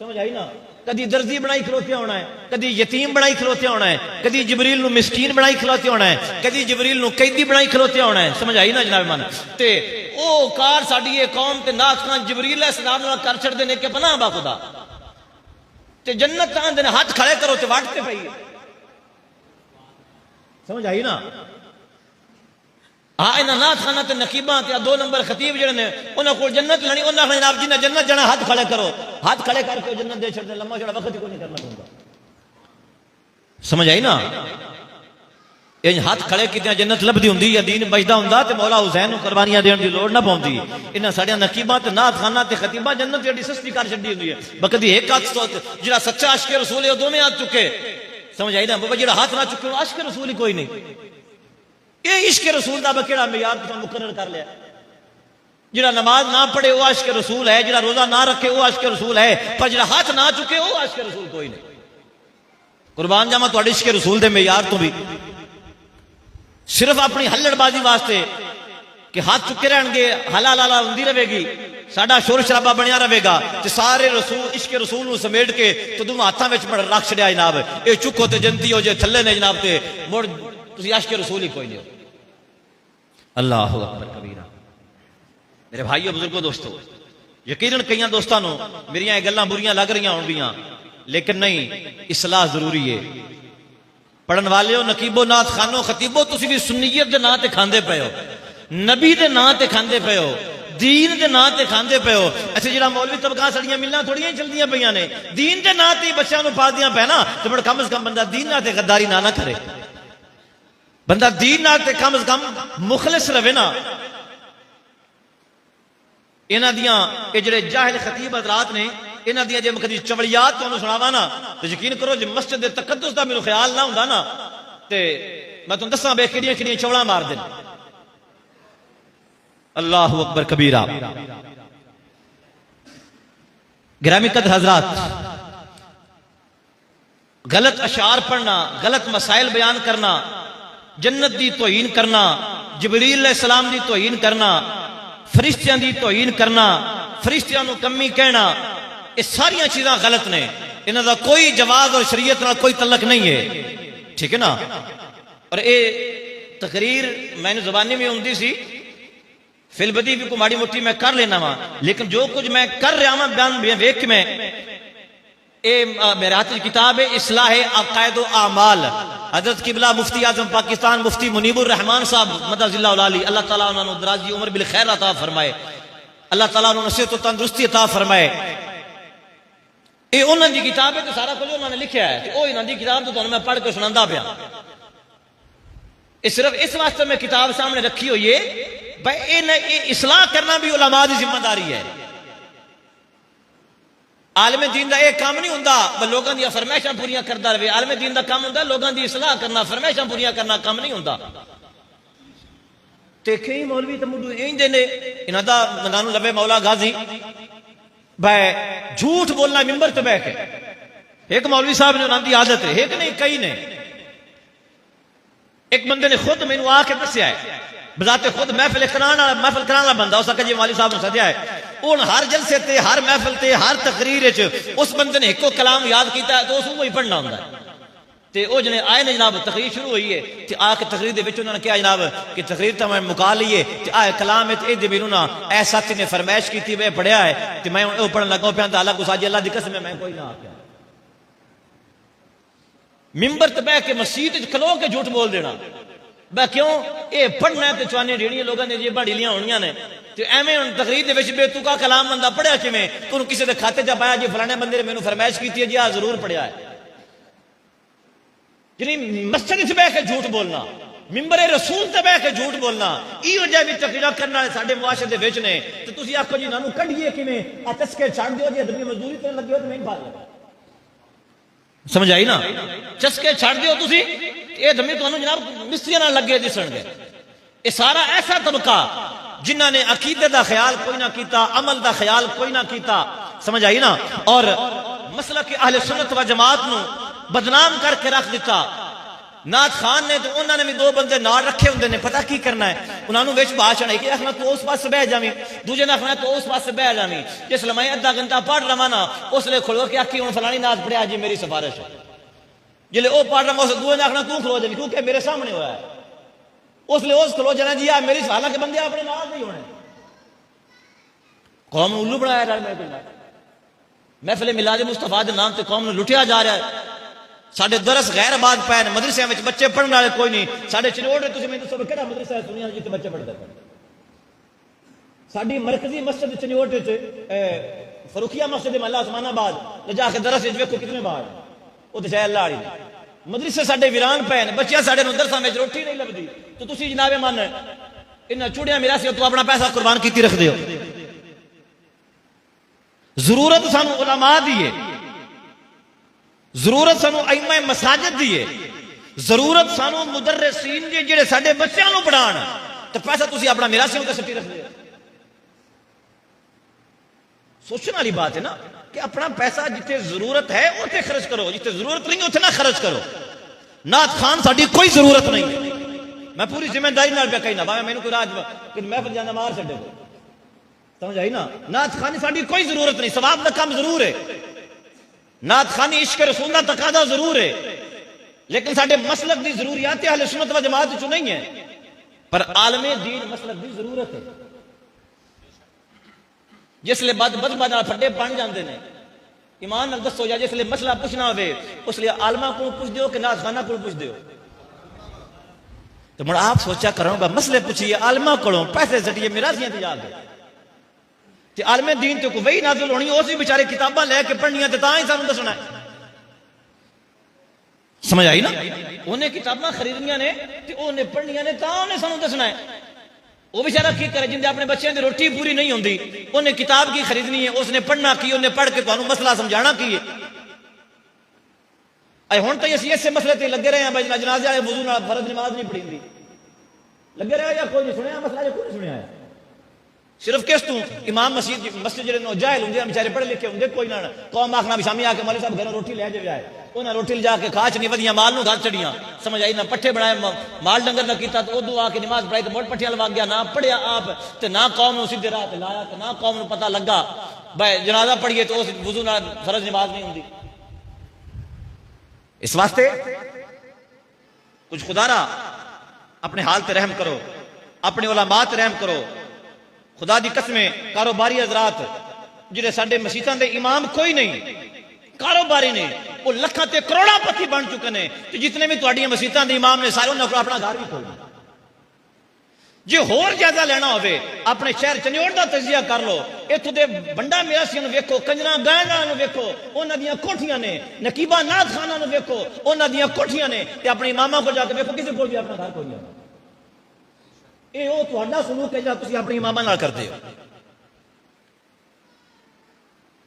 समझ आई ना? कदी दर्जी बनाई खलोते होना है, कदी यतीम बनाई खलोते होना है, कदी जबरील नू मिस्कीन बनाई खलोते होना है, कदी जबरील नू कैदी बनाई खलोते होना है। समझ आई ना जनाब मन? ते ओ कार साडी ये कौम ते नाथ खां जबरील अलैहिस्सलाम नाल कर छड़दे ने कि पनाह बा खुदा ते जन्नत आंदे ने हाथ खड़े करो ते वाटते पई। समझ आई ना? हाँ इन्हां नाथ खाना ते नकीबा ते 2 नंबर खतीब जिहड़े ने उन्हां कोल जन्नत लैनी, उन्हां ने जनाब जी ने जन्नत जाना हाथ खड़े करो, हाथ खड़े करके जन्नत दे छड़दे, लम्मा छोड़ा वक्त ही कोई नहीं करना पौंदा। समझ आई ना? इंज हाथ खड़े कितिया जन्नत लभदी हुंदी या दीन बचदा हुंदा ते मौला हुसैन नूं कुर्बानियां देण दी लोड़ ना पौंदी। इन्हां साडियां नकीबां ते नात खाना ते खतीबा जन्नत जेडी सस्ती कर छड्डी हुंदी है। बकदी एक हाथ तो जेड़ा सच्चा आशिक रसूल है दोवें हाथ चुके, समझ आई ना बाबा, जेड़ा हाथ ना चुके आशिक रसूल ही कोई नहीं। ये इश्क रसूल दा केड़ा मियार तुहां मुकर्रर कर लिया। जेड़ा नमाज ना पढ़े वो आशिक रसूल है, जेड़ा रोजा ना रखे वो आशिक रसूल है, पर जेड़ा हाथ ना चुके वो आशिक रसूल कोई नहीं। कुर्बान जावा तुहाडे इश्क रसूल दे मियार तो भी सिर्फ अपनी हल्लड़बाजी वास्ते कि हाथ चुके रहणगे, हला लाला हुंदी रहेगी, साडा शोर शराबा बनिया रहेगा ते सारे रसूल इश्क रसूल नूं समेट के तो दोवां हाथां विच रख छड़िया जनाब, ये चुको ते जंती हो जे थल्ले ने जनाब ते मुड़ तुसीं आशिक रसूल ही कोई नहीं हो। अल्लाह अकबर कबीरा। मेरे भाइयों बुजुर्गों दोस्तों, यकीनन कई दोस्तों नूं मेरियां ये गल्लां बुरियां लग रही होंगियां, लेकिन नहीं, इसलाह जरूरी है। पढ़न वाले हो, नकीबो, नाथ खानो, खतीबो, तुसीं भी सुन्नीयत दे नां ते खांदे पे हो, नबी दे नां ते खांदे पे हो, दीन दे नां ते खांदे पे हो। अच्छा जेड़ा मौलवी तबका सड़ियां मिलना थोड़ियां चलदियां पईयां ने, दीन दे नां ते बच्चों नूं पालदियां पै ना, ते बड़ा कम से कम बंदा दीन नां ते गद्दारी ना करे, बंदा दीन नां ते कम से कम मुखलिस रहे ना। इन्हां दियां ये जेड़े जाहिल खतीब हजरात ने, इन्हां दियां जे मैं कदी चवड़ियात तुहानूं सुणावां ना तो यकीन करो जे मस्जिद दे तकद्दुस दा मैनूं ख्याल ना हुंदा ना ते मैं तुहानूं दस्सां बे किहड़ियां किहड़ियां चवड़ां मार देन। अल्लाहु अकबर कबीरा। गिरामी कदर हजरात, गलत अशार पढ़ना, गलत मसाइल बयान करना, जन्नत दी तौहीन करना, जिबरील अलैहिस्सलाम दी तौहीन करना, फरिश्तियां दी तौहीन करना, फरिश्तियां नूं कमी कहना, ये सारियां चीज़ां गलत ने। इन्हां दा कोई जवाब और शरीयत नाल कोई तल्लक नहीं है, ठीक है ना। और ये तकरीर मैंने जुबानी में हुंदी सी, फिलबदी भी को माड़ी मोटी मैं कर लेना वा, लेकिन जो कुछ मैं कर रहा हूं बयान वेख के मैं मेरे हाथ की किताब है इस्लाह अकायद आमाल, हजरत किबला मुफ्ती आजम पाकिस्तान मुफ्ती मुनीबुर रहमान साहब मदजिल्ला अली, अल्लाह ताला उन्होंने दराजी उम्र बिल खैर अता फरमाए, अल्लाह ताला उन्होंने नसीहत और तंदुरुस्ती अता फरमाए। ये उन्होंने की किताब है, तो सारा कुछ उन्होंने लिखा है, तो इन्हों की किताब तो मैं पढ़ के सुनांदा पिया। सिर्फ इस वास्ते मैं किताब सामने रखी हुई है भाई इस्लाह करना भी उलमा की जिम्मेदारी है। आलम दीन का यह काम नहीं होंदा लोगों दी फरमाइशां पूरियां करता रहे। आलम दीन का काम होंदा लोगों की इस्लाह करना, फरमाइशां पूरियां करना काम नहीं होंदा। ते कई मौलवी तो मुंडू इंज ने, इन्हां दा नानू लबे मौला गाजी भाई झूठ बोलना मिंबर ते बैठ के। एक मौलवी साहब ने उन्हां दी आदत है, एक नहीं कई ने। एक बंदे ने खुद मैनू आके दस्या है, बजाते खुद महफिल कराने बंदा उस जी मौलवी साहब ने सद्या है, उन हर जलसे ते, हर महफिल ते, हर तकरीर उस बंदे ने एको कलाम याद किया तो उसको ही पढ़ना होंगे। ते ओ जने आए ने जनाब, तकरीर शुरू हुई है, ते आके तकरीर दे विच उन्होंने कहा जनाब कि तकरीर तो मैं मुका ली है, ते आए कलाम ए मैनू ना ऐ साथी ने फरमाइश की मैं पढ़िया है, ते मैं पढ़न लगा पिया, अल्लाह को साजी अल्लाह दी कसम है मैं कोई ना आख्या। मिंबर ते बह के मसीत खलो के झूठ बोल देना बह क्यों, ये पढ़ना है तो चुआने रेड़ियां लोगों ने जेबां ढीलियां होनियां ने, तो एवें हुण तकरीर दे विच बेतुका कलाम बंदा पढ़िया किवें, तुहानूं किसी दे खाते च पाया जी फलाने बंदे ने मैनूं फरमाइश की है जी आ जरूर पढ़िया है। जिनी मस्जिद च बह के झूठ बोलना, मिंबर रसूल ते बह के झूठ बोलना, इहो जिहा भी तकरीरां करन वाले साडे मुआशरे दे विच ने। ते तुसीं आखो जी इन्हां नूं कढीए किवें, आ चस्के छड्ड दिओ जी, अदबी मजदूरी ते लगे हो ते नहीं पाल, समझ आई ना, चस्के छड्ड दिओ तुसीं, ये दमी तुहानूं जनाब मिस्त्रियां नाल लगे दिसणगे। ये सारा ऐसा तबका जिन्हां ने अकीदे दा ख्याल कोई ना कीता, अमल दा ख्याल कोई ना कीता, समझ आई ना। और मसलक अहले सुन्नत व जमात नूं बदनाम करके रख दिता। नाथ खान ने तो उन्होंने भी दो बंदे नाल रखे होंगे ने, पता की करना है उन्होंने विच भाषण है कि आखना तू उस पास बह जावी, दूजे ने आखना तू उस पास बह जावी। जिसले मैं अद्धा घंटा पढ़ रहा ना उसले खलो के आखी हूँ फलानी नाथ पढ़िया जी मेरी सिफारिश है, जिले वह पढ़ रहा उस दूए ने आखना तू खलो जावी क्योंकि मेरे सामने होया है, उसले उस खलो जाना जी आ मेरी, हालांकि बंदे अपने नाल नहीं होने। कौम उल्लू बनाया रहा है, महफिल मिलाद मुस्तफा के नाम से कौम ने लुटिया जा रहा है। साढ़े दरस गैर आबाद पे ने, मदरसे में बच्चे पढ़ने वाले कोई नहीं। साढ़े चिनोड़ मैं दसो कि मदरसा सुनिया जितने बच्चे पढ़ते हैं। साड़ी मरकजी मस्जिद चिनोड़ फरूखिया मस्जिद महला उस्मानाबाद जाके दरस वेखो कितने बार वो तो शायद अल्लाह मदरसे साडे वीरान पे ने, बच्चियां साडे नूं दरसां विच रोटी नहीं लभदी, तो तुसीं जनाबे मन इन्हां चुड़ियां मिरासियां तो अपना पैसा कुर्बान कीती रखदे हो। जरूरत सानू उलमा दी है, जरूरत सानू इमाम मसाजिद दी है, जरूरत सानू मुदर्रिसीन दी जेड़े साडे बच्चियां नूं पढ़ाण, तो पैसा तुसीं अपना मिरासियां ते सट्टी रखदे हो। सोचने वाली बात है ना कि अपना पैसा जिथे जरूरत है उसे खर्च करो, जिथे जरूरत नहीं उसे ना खर्च करो। नाथ खान साडी कोई जरूरत नहीं, मैं पूरी जिम्मेदारी नाल पे कहना, भावे मैनू कोई राज कि महफिल जाना मार छड्डे, समझ आई ना। नाथ खानी साडी कोई जरूरत नहीं, सवाब का काम जरूर है, नाथ खानी इश्क रसूल दा तकादा जरूर है, लेकिन साडे मसलक दी जरूरियात अहले सुन्नत व जमात विच नहीं है, पर आलमे दीन मसलक दी जरूरत है। जिसले बदबद फड्डे बन जाते हैं, ईमान नाल दसो, या जिसले मसला पुछना हो उसलिए आलमा को पुछ दो कि नाथ खाना को पुछ दो। तो मुड़ आप सोचा करो मसले पूछिए आलमा को, पैसे सटिए मिरासियां ते जाके, ते आलमे दीन तो कोई वही नाज़िल होनी, उस भी बेचारे किताबां लैके पढ़नियां ते तां ही सानू दसना है। समझ आई ना, उन्हें किताबां खरीदनियां ने ते उन्हें पढ़नियां ने तां उन्हें सानू दसना है। वो बेचारा की करे जिंदे अपने बच्चों की रोटी पूरी नहीं होती, उन्हें किताब की खरीदनी है, उसने पढ़ना की, उन्हें पढ़ के तुहानू मसला समझाना की है। हुण तो असीं इसे मसले ते लगे रहे हैं, भाई जनाजे वाले वुज़ू नाल फर्ज नमाज नहीं पढ़ी लगे रहे, या कोई नहीं सुनिया मसला, जो कोई नहीं सुनिया है। सिर्फ किस तू इमाम मस्जिद जेडे जाहिल होंगे बेचारे पढ़े लिखे होंगे, कोई ना कौम आखना भी शामी आके मौलवी साहब घरों रोटी ले जाए, उन्हें रोटी ले जाके खा चनी वधिया माल नूं घर चढ़ियां, समझ आई ना। पट्ठे बनाए माल डंगर ना किया, तो उदू आके नमाज पढ़ाई तो मोट पट्ठियां लवा गया, ना पढ़िया आप ते ना कौम नूं सीधे राह ते लाया, तो ना कौम नूं पता लगा भाई जनाजा पढ़िए तो उस वुज़ू नाल फर्ज नमाज नहीं होंदी। इस वास्ते कुछ खुदारा अपने हाल ते रहम करो, अपने उलमा ते रहम करो। खुदा दी कसमें कारोबारी हजरात जिहड़े साडे मसीतां दे इमाम कोई नहीं, कारोबारी ने, वो लखां ते करोड़ापति बन चुके हैं, तो जितने भी तुहाडियां मसीतां दे इमाम ने सारे उन्होंने अपना घर भी खोलना। जो होर ज्यादा लेना होवे अपने शहर चनियोड़ दा तजिया कर लो, इत्थों दे बंडा मिरासियां नूं वेखो, कंजरा गायना नूं वेखो, उन्हां दीयां कोठियां ने, नकीबा नाथ खाना नूं वेखो, उन्हां दीयां कोठियां ने, ते अपने इमामां को जाके वेखो, किसी कोल भी अपना घर कोई नहीं। ये वो तुहाडा सलूक है जिहड़ा तुसीं अपनी इमामां नाल करदे हो।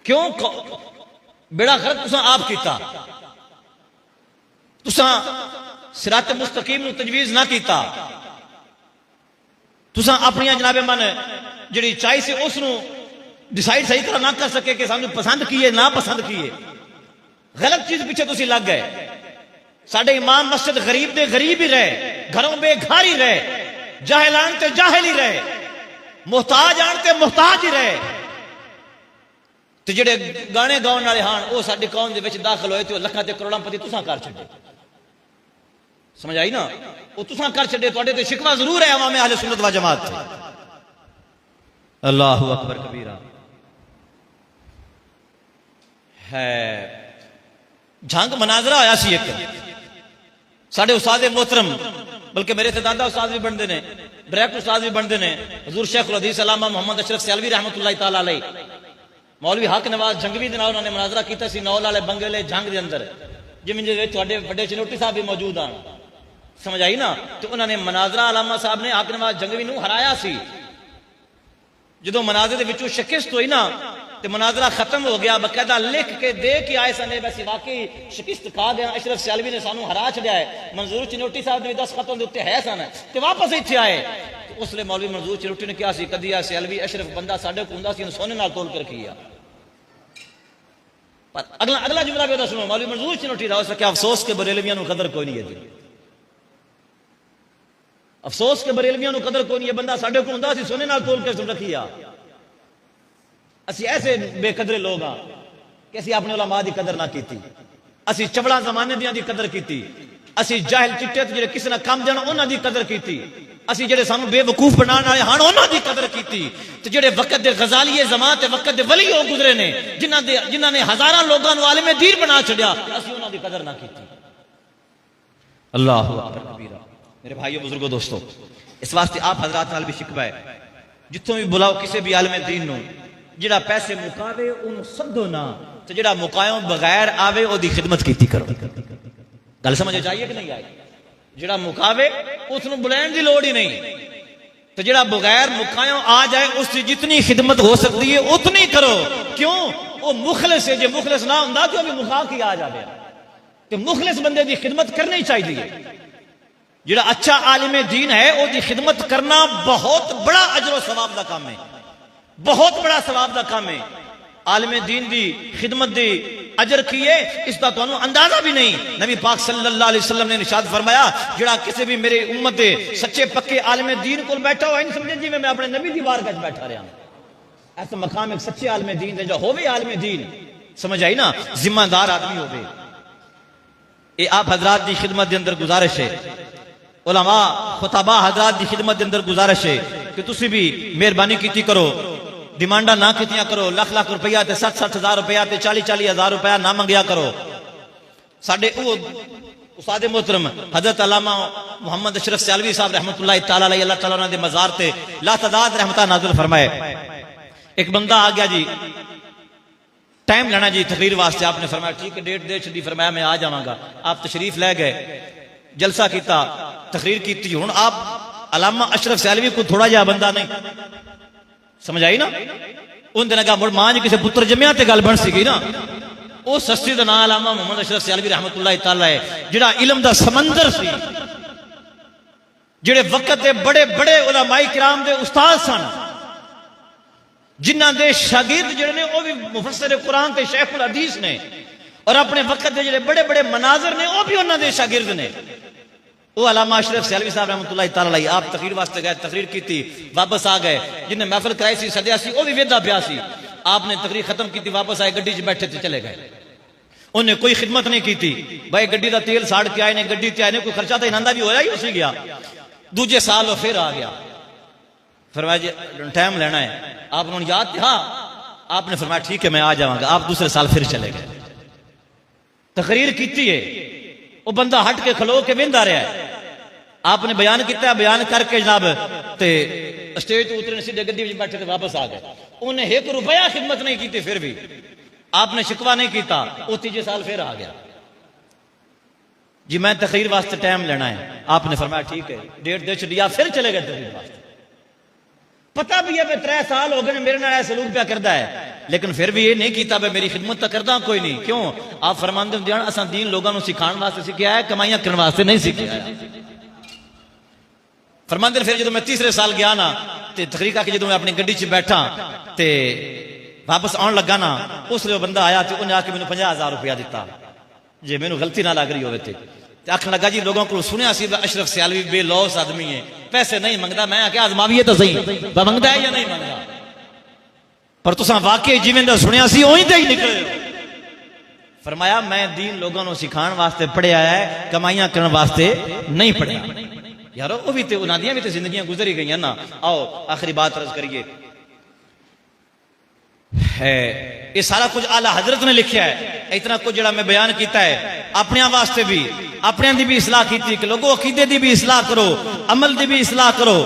क्यों बेड़ा गर्क तुसां आप कीता, तुसां सिरात मुस्तकीम नूं तजवीज़ ना कीता, तुसां अपनी जनाबे मन जिहड़ी चाही सी उसनूं डिसाइड सही तरह ना कर सके कि सानू पसंद की है ना पसंद की है, गलत चीज पीछे तुसीं लग गए। साडे इमाम मस्जिद गरीब दे गरीब ही रहे, घरों बेघर ही रहे, जाहिल आन ते जाहिल ही रहे, मुहताज आन ते मुहताज ही रहे, ते जिहड़े गाने गाउण वाले हां वो साडी कौम दे विच दाखिल होए ते लखां ते करोड़ांपति तुसां कर छड्डे। समझ आई ना, वो तुसां कर छड्डे, तुहाडे ते शिकवा जरूर है अवाम अहले सुन्नत व जमात। अल्लाहु अकबर कबीरा है। झंग मनाजरा होया सी एक, साडे उस्ताद मोहतरम बल्कि मेरे से दादा उस्ताद भी बनते हैं, डायरेक्ट उस्ताद भी बनते हैं, हजूर शेखुल हदीस अल्लामा मोहम्मद अशरफ सियालवी रहमतुल्लाह तआला अलैह, मौलवी हक नवाज जंगवी दे नाल उन्होंने मनाजरा किया सी नौल वाले बंगले जंग के अंदर, जिमें तुहाडे बड़े चिनोटी साहब भी मौजूद हैं। समझ आई ना, तो उन्होंने मनाजरा अलामा साहब ने हक नवाज जंगवी नूं हराया सी। जो मनाजरे दे विचों शिकस्त हुई ना, तो मनाजरा खत्म हो गया, बकायदा लिख के दे के आए सन, वैसे वाकई शिकस्त खा गया, अशरफ सियालवी ने सानू हरा छड़िया है। मंजूर चिनोटी साहब ने 10 खतों के उत्ते है सन, तो वापस इत्थे आए, तो उसले मौलवी मंजूर चिनोटी ने कहा सी कदी आ सियालवी अशरफ बंदा साडे कोल हुंदा सी, सोने नाल तोल के रखिया। पर अगला जुमला भी सुनो, मौलवी मंजूर चिनोटी दा उसने क्या अफसोस के बरेलवियां नूं कदर कोई नहीं है, अफसोस के बरेलवियां नूं कदर कोई नहीं है, बंदा साडे कोल हुंदा सी सोने नाल तोल के रखिया। असी ऐसे बेकदरे लोग हाँ कि असी अपने उलमा की कदर ना की, असी चवड़ा जमाने दियां दी कदर की, असी जाहिल चिट्टे जिहड़े किसी ना काम देना उन्हां दी कदर की, असी जिहड़े सानू बेवकूफ बनाने वाले हां उन्हां दी कदर की, ते जिहड़े वक्त दे गजालिए ज़मां ते वक्त दे वली हो गुजरे ने, जिन्हां ने हजारां लोगां नूं आलिमे दीन बना छड्या, असी उन्हां दी कदर ना की। अल्लाहु अकबर कबीरा। मेरे भाइयों बुजुर्गों दोस्तों, इस वास्ते आप हजरात नाल भी शिकवा है, जिथों भी बुलाओ किसी भी आलिमे दीन नूं, जिहड़ा पैसे मुकावे उन्होंने सदो ना, तो जिहड़ा मुकायों बगैर आवे ओदी खिदमत कीती करो। गल समझ चाहिए कि नहीं आई? जिहड़ा मुकावे उसनूं बुलाने की लोड़ ही नहीं, तो जिहड़ा बगैर मुकायों आ जाए उसकी जितनी खिदमत हो सकती है उतनी करो। क्यों? वो मुखलिस है, जो मुखलिस ना हुंदा तो अभी मुका के आ जाए। तो मुखलिस बंदे की खिदमत करनी चाहिए। जिहड़ा अच्छा आलिम दीन है उसकी खिदमत करना बहुत बड़ा अजर व सवाब का काम है, बहुत बड़ा सवाब का काम है। आलिम दीन की खिदमत दी अजर की है इसका तो अंदाजा भी नहीं। नबी पाक सल्लल्लाहु अलैहि वसल्लम ने इरशाद फरमाया, जिहड़ा किसी भी मेरे उम्मत दे सच्चे पक्के आलिम दीन को बैठा हो, इन समझे जिवें मैं अपने नबी दी बारगाह च बैठा रहा। ऐसा मकाम एक सच्चे आलिम दीन है, जो होवे आलिम दीन, समझ आई ना, जिम्मेदार आदमी होवे। ये आप हजरात की खिदमत के अंदर गुजारिश है, उलमा खुताबा हजरात की खिदमत के अंदर गुजारिश है कि तुसी भी मेहरबानी की करो, डिमांडा ना कीतियां करो। लाख लाख रुपया ते 60-60 हज़ार रुपया ते 40-40 हज़ार रुपया ना मंगया करो। साडे उस्ताद मोहतरम हजरत अल्लामा मोहम्मद अशरफ सियालवी साहब रहमतुल्लाह तआला अलैहि, अल्लाह तआला उन्हां दे मज़ार ते लातादाद रहमतां नाज़िल फरमाए। एक बंदा आ गया जी, टाइम लेना जी तकरीर वास्ते। आपने फरमाया ठीक है, डेट दे छड़ी, फरमाया मैं आ जावांगा। आप तशरीफ ले गए, जलसा किया, तकरीर की। हुण आप अल्लामा अशरफ सियालवी को थोड़ा जिहा बंदा नहीं, समझ आई ना। उन दिन का मुड़ मां जी किसी पुत्र जम्या ते गल बन सी ना। उस हस्ती का नाम अल्लामा मोहम्मद अशरफ सियालवी रहमतुल्लाह तआला है, जिहड़ा इल्म दा समंदर सी, जिहड़े वक्त दे बड़े बड़े उलमाए किराम दे उस्ताद सन, जिन्हां दे शागिर्द जिहड़े ने वो भी मुफस्सिर कुरान ते शेखुल हदीस ने, और अपने वक्त दे जिहड़े बड़े बड़े मनाजिर ने वो भी उन्हां दे शागिर्द ने। वो अल्लामा अशरफ सियालवी साहब रहमतुल्लाह तआला अलैहि, आप तकरीर वास्ते गए, तकरीर की, वापस आ गए। जिन्हें महफिल कराई सी, सदिया सी, वो भी वेदा पिया सी। आपने तकरीर खत्म की, वापस आए, गड्डी च बैठे थे, चले गए। उन्हें कोई खिदमत नहीं की थी। भाई गड्डी का तेल साड़ के आए ने, गड्डी ते आए ने, कोई खर्चा तो इन्हां भी होया ही उसी गया। दूजे साल वो फिर आ गया, फरमाया जी टाइम लेना है। आप उन्होंने याद था, आपने फरमाया ठीक है मैं आ जाऊंगा। आप दूसरे साल फिर चले गए। तकरीर की है, वो बंदा हट के खलो के वेंदा रहा है। आपने बयान किया, बयान करके जनाब ते स्टेज तो उतरे, सीधे गड्डी में बैठे थे, वापस आ गए। उन्हें 1 रुपया खिदमत नहीं की, फिर भी आपने शिकवा नहीं किया। वो तीजे साल फिर आ गया जी मैं तकरीर वास्ते टाइम लेना है। आपने फरमाया ठीक है, डेट दे छड़िया, फिर चले गए तकरीर वास्ते। पता भी है 3 साल हो गए मेरे नाल सलूक क्या करता है, लेकिन फिर भी ये नहीं किया मेरी खिदमत तो करता कोई नहीं। क्यों? आप फरमाते हो असा दीन लोगों को सिखाने वास्ते सीखा है, कमाइयां करने वास्ते नहीं सीखा है। फरमाते फिर जो मैं तीसरे साल गया ना, तो तकरीर करके जो मैं अपनी गड्डी च बैठा तो वापस आने लगा ना, उसलिए बंदा आया तो उन्हें आके मैंने 50,000 रुपया दिता, जे मैंने गलती ना लग रही हो। आखन लगा जी लोगों को सुनिया सी अशरफ सियालवी बेलौस आदमी है, पैसे नहीं मंगता। मैं आख्या आजमावीए तो सही, मंगता है या नहीं मंगता, पर तुसा वाकई जिवें दा सुनिया सी उही ते ही निकले। फरमाया मैं दीन लोगों को सिखाने वास्ते पढ़िया है, कमाइयां करने वास्ते नहीं पढ़िया। यारो वो भी तो उन्होंने भी तो जिंदगियां गुजरी गई ना। आओ आखिरी बात अर्ज करिए, है ये सारा कुछ आला हजरत ने लिखा है। इतना कुछ जरा मैं बयान किया है, अपने वास्ते भी, अपने दी भी इसलाह की कि लोगों अकीदे दी भी इसलाह करो, अमल दी भी इसलाह करो,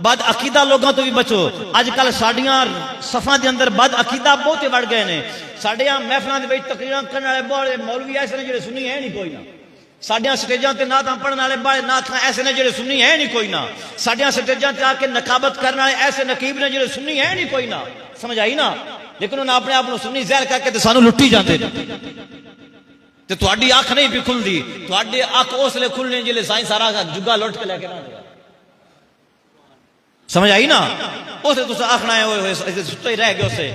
बद अकीदा लोगों तो भी बचो। अजकल साडियां सफा के अंदर बद अकीदा बहुत बढ़ गए ने। साडियां महफिलों के तकरीरां करने वाले बड़े मौलवी ऐसे ने, जो सुनी है नहीं कोई ना। साडियां स्टेजां ते नातां पढ़ने वाले बड़े नाथां ऐसे ने, जो सुनी है नहीं कोई ना। साडियां स्टेजां ते आके नकाबत करने वाले ऐसे नकीब ने, जो सुनी है नहीं कोई ना। समझ आई ना। लेकिन उन्हें अपने आप को सुनी ज़हर करके तो सानू लुट्टी जाते। तो तुहाडी अख नहीं भी खुलती, तुहाडी अख उसले खुलने जिले साईं सारा जुग्गा लुट के लेके ना। समझ आई ना। उसे तुस आखना है सुते ही रह गए, उसे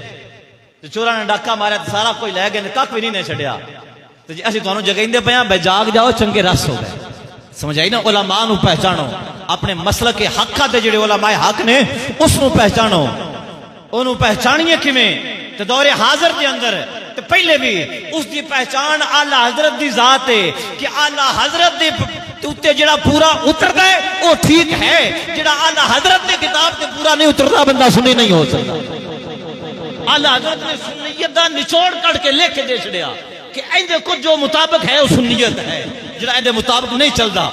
चोरा ने डाका मारा तो सारा कोई लै गए, कख भी नहीं छड़िया। तो जी असं तुहानू जगाइंदे पे भाई जाग जाओ, चंगे रस हो गए। समझ आई ना। उलमा नू पहचानो, अपने मसल के हक दे जिहड़े उलमाए हक ने उसनू पहचानो। उन्होंने पहचानिए किवें? तो दौरे हाजिर के अंदर तो पहले भी उसकी पहचान आला हजरत की जात है कि आला हजरत के उत्ते जिहड़ा पूरा उतरता है वो ठीक है, जिहड़ा आला हजरत की किताब से पूरा नहीं उतरता बंदा सुन्नी नहीं हो सकता। आला हजरत ने सुन्नियत का निचोड़ कट के लिख के दे छड़िया कि इहदे कुछ जो मुताबिक है वो सुन्नियत है, जिहड़ा इहदे मुताबिक नहीं चलता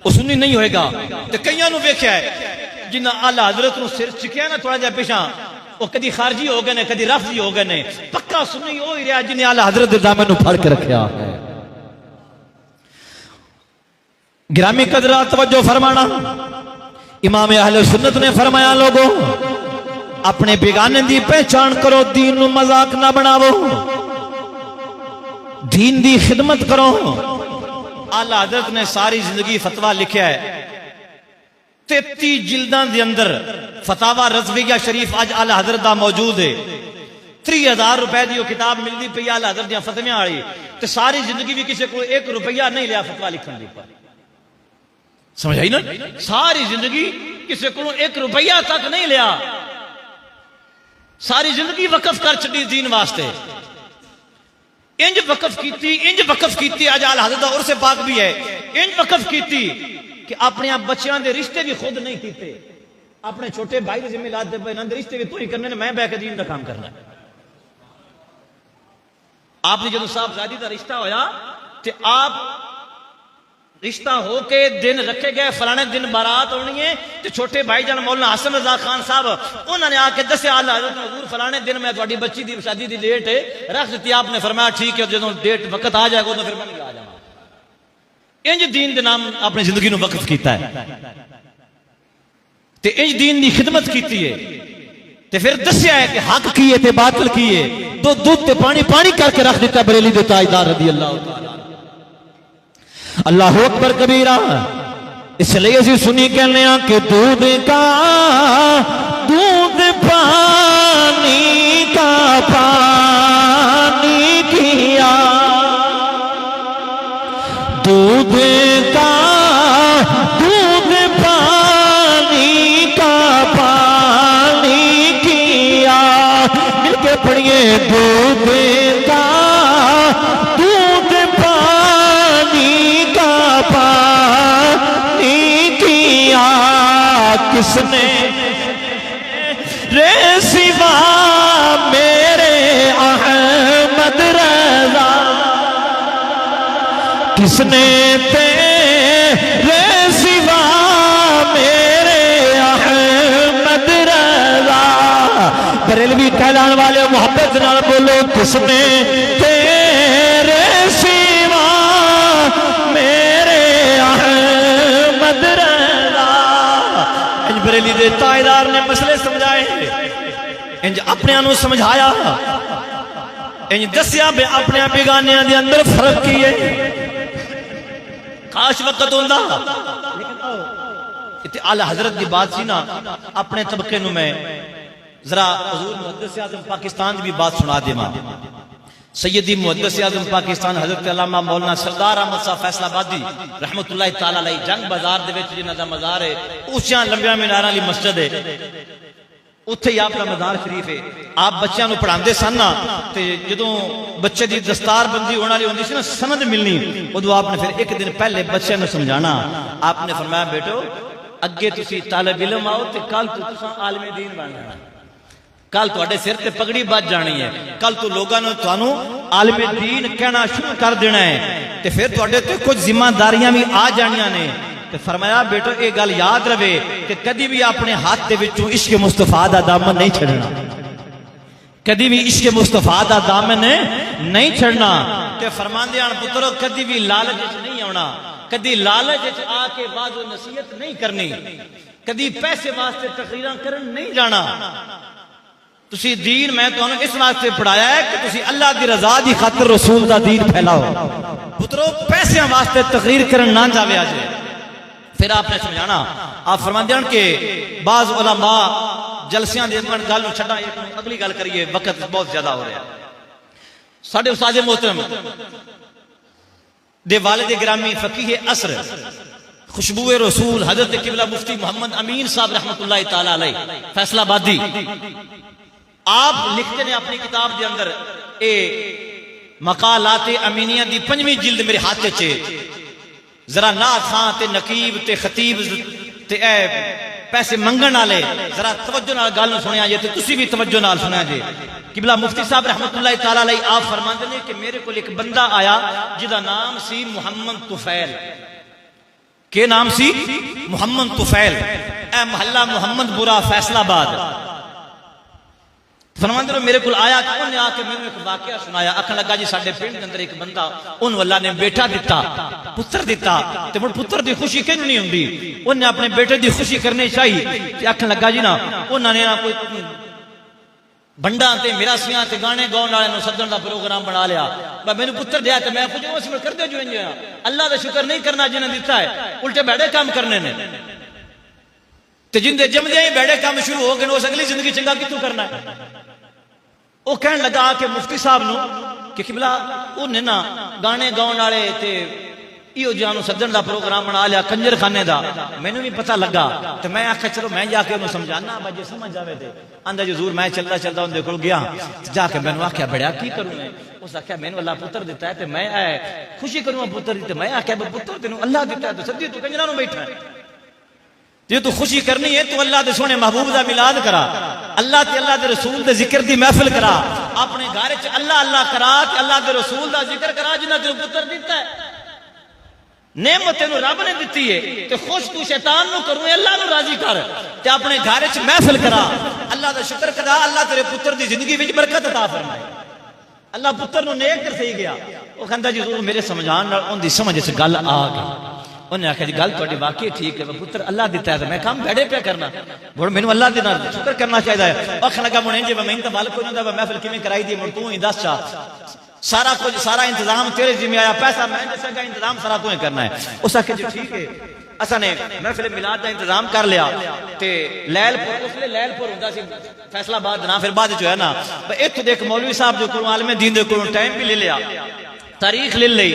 वो सुन्नी नहीं होएगा। तो कईयां नूं वेख्या है जिन्हें आला हजरत नूं सिर चिकिया ना थोड़ा जिहा पिछा, वो कदी खारजी हो गए ने, कदी रफजी हो गए ने। पक्का सुन्नी वो ही रहा जिन्हें आला हजरत दे दामन नूं फड़ के रखिया है। गिरामी कदरा तवज्जो फरमाना, इमाम अहले सुन्नत ने फरमाया लोगों अपने बेगाने दी पहचान करो, दीन नू मजाक ना बनावो, दीन दी खिदमत करो। आला हजरत ने सारी जिंदगी फतवा लिखा है, 33 जिल्दां दे अंदर फतावा रज़विया शरीफ अज आला हजरत दा मौजूद है। 30,000 रुपए की किताब मिलती पई आला हजरत दी फतवियां वाली, ते सारी जिंदगी भी किसी को 1 रुपया नहीं लिया फतवा लिखने दी। समझ आई ना? सारी जिंदगी किसी को 1 रुपया तक नहीं लिया, सारी जिंदगी वकफ कर छड़ी दीन वास्ते। इंज वकफ कीती अज आला हजरत दा उर्स पाक भी है, इंज वकफ कीती कि अपने बच्चों के रिश्ते भी खुद नहीं किए, अपने छोटे भाई के जिम्मे लाते पे इन्होंने रिश्ते भी तू ही करने, मैं बैक दीन का काम करना। आपने जो साहबजादी का रिश्ता होया ते आप रिश्ता होके दिन रखे गए, फलाने दिन बारात होनी है, तो छोटे भाई जान मौलाना हसन रजा खान साहब उन्होंने आके दसिया आला हज़रत हुजूर फलाने दिन मैं तुम्हारी बच्ची की शादी की डेट है रख दी। आपने फरमाया ठीक है, जो डेट वक्त आ जाएगा तो फिर मैं आ जाऊंगा। इंज दीन के नाम अपनी जिंदगी को वक्फ किया है, ते इंज दीन की खिदमत की है, ते फिर दसिया है कि हक की है ते बातिल की है, दो दूध ते पानी पानी करके रख दिता बरेली दे ताजदार रज़ी अल्लाह तआला। अल्लाह अकबर कबीरा। इसलिए असी सुनी कहने कि दूध का दूध पानी का पानी किया, दूध का दूध पानी का पानी किया। मिलके पढ़िए, दूध का दूध पानी का पानी किया। किसने रे सिवा मेरे अहमद रज़ा, किसने तेरे सिवा मेरे अहमद रज़ा। बरेलवी कहलाने वाले मोहब्बत नाल बोलो, किसने तेरे सिवा मेरे अहमद रज़ा। इंज बरेली दे ताजदार ने मसले समझाए, इंज अपने नूं समझाया, इंज दसिया बे अपने बेगानियां दे अंदर फर्क की है। काश वक्त होंदा, लेकिन आला हजरत की बात सी ना, अपने तबके नूं मैं जरा हुजूर मुहद्दिस आज़म पाकिस्तान की भी बात सुना देवां। सैयदी मुहद्दिस आज़म पाकिस्तान हजरत अल्लामा मौलाना सरदार अहमद साहब फैसलाबादी रहमतुल्लाह तआला अलैह जंग बाजार दे विच जिन्हां दा मज़ार है, ऊंचा लंबिया मीनारां वाली मस्जिद है, उत्थे ही आपका मज़ार शरीफ है। आप बच्चों को पढ़ाते सन ना, तो जो बच्चे की दस्तार बंदी होने वाली होती सी ना, सनद मिलनी, उदों आपने फिर एक दिन पहले बच्चे को समझाना। आपने फरमाया बेटो अगे तुसी तालिब इल्म आओ, तो कल तुसां आलिम दीन बन जाना, कल तुहाडे सिर ते पगड़ी बज जानी है, कल तो लोगों ने तुहानू आलिम दीन कहना शुरू कर देना है, तो फिर तुहाडे ते कुछ जिम्मेदारियां भी आ जानियां ने। तो फरमाया बेटो ये गल याद रहे कि कभी भी अपने हाथ के विचों इश्क मुस्तफा दा दामन नहीं छड़ना, कभी भी इश्क मुस्तफा दा दामन नहीं छड़ना। ते फरमांदे आन पुत्रो कभी भी लालच नहीं आना, कभी लालच आके बाजो नसीहत नहीं करनी, कभी पैसे वास्ते तकरीरां करन नहीं जाना। तुसी दीन मैं तुहानू इस वास्ते पढ़ाया है कि तुसी अल्लाह की रजा की खातिर रसूल दा दीन फैलाओ। पुत्रो पैसे वास्ते तकरीर करन ना जावे आज। फिर आपने समझाना, आप फरमाते हैं कि बाज उलमा जलसियां दे गल छड्डा, अगली गल करिए, वक्त बहुत ज्यादा हो रहा है। साडे उस्ताद मोहतरम दे वालिद गिरामी फकीह असर खुशबुए रसूल हजरत किबला मुफ्ती मोहम्मद अमीन साहब रहमतुल्लाह तआला अलैह फैसलाबादी, आप लिखते ने अपनी किताब के अंदर ए मकालात अमीनिया दी 5वीं जिल्द मेरे हाथ च, जरा ना खां ते नकीब ते खतीब ते ए पैसे मंगण वाले जरा तवज्जो नाल गल सुनिया जे, ते तुसी भी तवज्जो नाल सुनिया जे। किबला मुफ्ती साहब रहमतुल्लाह तआला अलैह आप फरमाते ने कि मेरे को एक बंदा आया जिदा नाम सी मोहम्मद तुफैल। के नाम सी? मोहम्मद तुफैल। ए महल्ला मोहम्मदपुरा फैसलाबाद। फरमांदे ने मेरे को आया तो उन्हें आके मैंने एक वाकया सुनाया। आखन लगा जी साडे पिंड के अंदर एक बंदा उन्हें अल्लाह ने बेटा दिता, पुत्र दिता, ते मुड़ पुत्र दी खुशी किन नहीं हुंदी, उन्हें अपने बेटे दी खुशी करनी चाहिए। आखन लगा जी ना उन्होंने ना कोई बंडा ते मिरासियां ते गाने गाउण वाले नु सदन दा प्रोग्राम बना लिया। मैंने पुत्र दिया तो मैं कुछ उस कर दे जो अल्लाह का शुक्र नहीं करना जिन्हें दिता है, उल्टे बैठे काम करने ने। ते जिंदे जमदे ही बैठे काम शुरू हो गए, उस अगली जिंदगी चंगा कितों करना है। वो कहने लगा कि मुफ्ती साहब नु कि किबला उन्हें ना गाने गाउण वाले ते इहो जानो सदन का प्रोग्राम बना लिया कंजर खाने का। मैनू भी पता लगा तो मैं आख्या चलो मैं जाके उन्हें समझाना बजे समझ जावे थे। आंदा जरूर मैं चलता चलता उनके कोल गया, जाके मैंने आख्या बड़ा की करूँ मैं। उस आख्या मैंने अल्लाह पुत्र दिता है तो मैं खुशी करूँ पुत्र दी। मैं आख्या पुत्र तेन अल्लाह दिता है तो सदी तू कंजरा बैठा है, जे तू खुशी करनी है तो अल्लाह के सोने महबूब का मिलाद करा, अल्लाह ते अल्लाह के रसूल के जिक्र की महफिल करा, अपने घर च अल्लाह अल्लाह करा, अल्लाह के रसूल का जिक्र करा जिन्हें तेन पुत्र दिता है। नेमत तेन रब ने दी है तो खुश तू शैतान नु करूं अल्लाह नु राजी कर ते अपने घर च महफिल करा, अल्लाह का शुक्र करा, अल्लाह तेरे पुत्र की जिंदगी में बरकत अता फरमाए। अल्लाह पुत्र नु नेक कर सही गया। वो कहंदा जी जरूर मेरे समझान नाल उनदी समझ च गल आ गई। उन्हें आख्या जी गल तुहाडी वाकई ठीक है, पुत्र अल्लाह दिता है तो मैं काम बैठे पे करना, हुण मैनूं अल्लाह दे नाल शुक्र करना चाहिए। आखन लगा मुणे जे मैं तो बाल कोई नहीं महफिल किवें कराई दी, मुण तू ही दस चा सारा कुछ सारा इंतजाम तेरे जिम्मे आया, पैसा मैं दसांगा, इंतजाम सारा तू ही करना है। उस आखे जी ठीक है। असा ने महफिल मिलाद का इंतजाम कर लिया ते लैलपुर उसले लैलपुर हुंदा सी फैसलाबाद ना, फिर बाद जो है ना इत्थों दे एक मौलवी साहब जो कोल आलमे दीन दे कोल टाइम भी ले लिया, तारीख ले ली।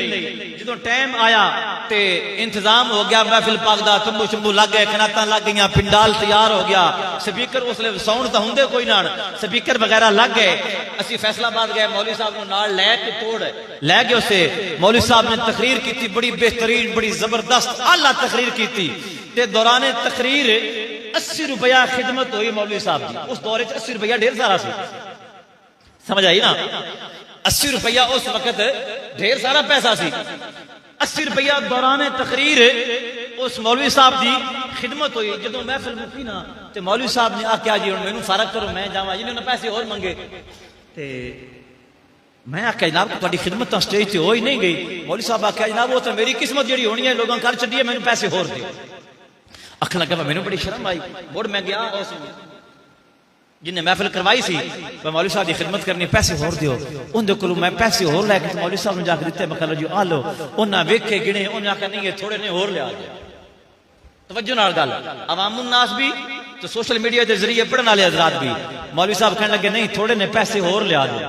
जो टाइम आया ते इंतजाम हो गया, महफिल पाक दा तंबू शंबू लग गए, कनाता लग गई, पिंडाल तैयार हो गया, स्पीकर उसले साउंड तो होंगे कोई ना, स्पीकर वगैरह लग गए। असी फैसलाबाद गए, मौलवी साहब को नाल लैके तोड़ लै गए उसे। मौलवी साहब ने तकरीर की, बड़ी बेहतरीन बड़ी जबरदस्त आला तकरीर की। दौरान तकरीर 80 रुपया खिदमत हुई मौलवी साहब की। उस दौरे 80 रुपया ढेर सारा सी, समझ आई ना। 80 रुपया उस वक्त ढेर सारा पैसा सी। 80 रुपया दौरान तकरीर उस मौलवी साहब की खिदमत हुई। जो महफिल मुकी ना तो मौलवी साहब ने आख्या जी हुण मैनूं फर्क करो मैं जावां, जिन्होंने पैसे और मंगे ते मैं आख्या जनाब तुहाडी खिदमत तो स्टेज से हो ही नहीं गई। मौलवी साहब आख्या जनाब वो तो मेरी किस्मत जी होनी है, लोगों कर छड्डी है, मैनूं पैसे होर दिओ। आखन लगा मैनूं बड़ी शर्म आई, मुड़ मैं गया उस जिन्हें महफिल करवाई सी, मैं मौलवी साहब की खिदमत करनी, पैसे होर दिओ। उनके कोलों मैं पैसे होर लैके मौलवी साहब ने जाके दिते। मैं कहा जी आ लो। उन्हें वेखे गिने, उन्हें आख्या नहीं ये थोड़े ने होर लिया। तवज्जो नाल गल, अवामुन नास भी तो सोशल मीडिया के जरिए पढ़ने वाले हजरात भी। मौलवी साहब कहने लगे नहीं थोड़े ने पैसे होर लिया दो।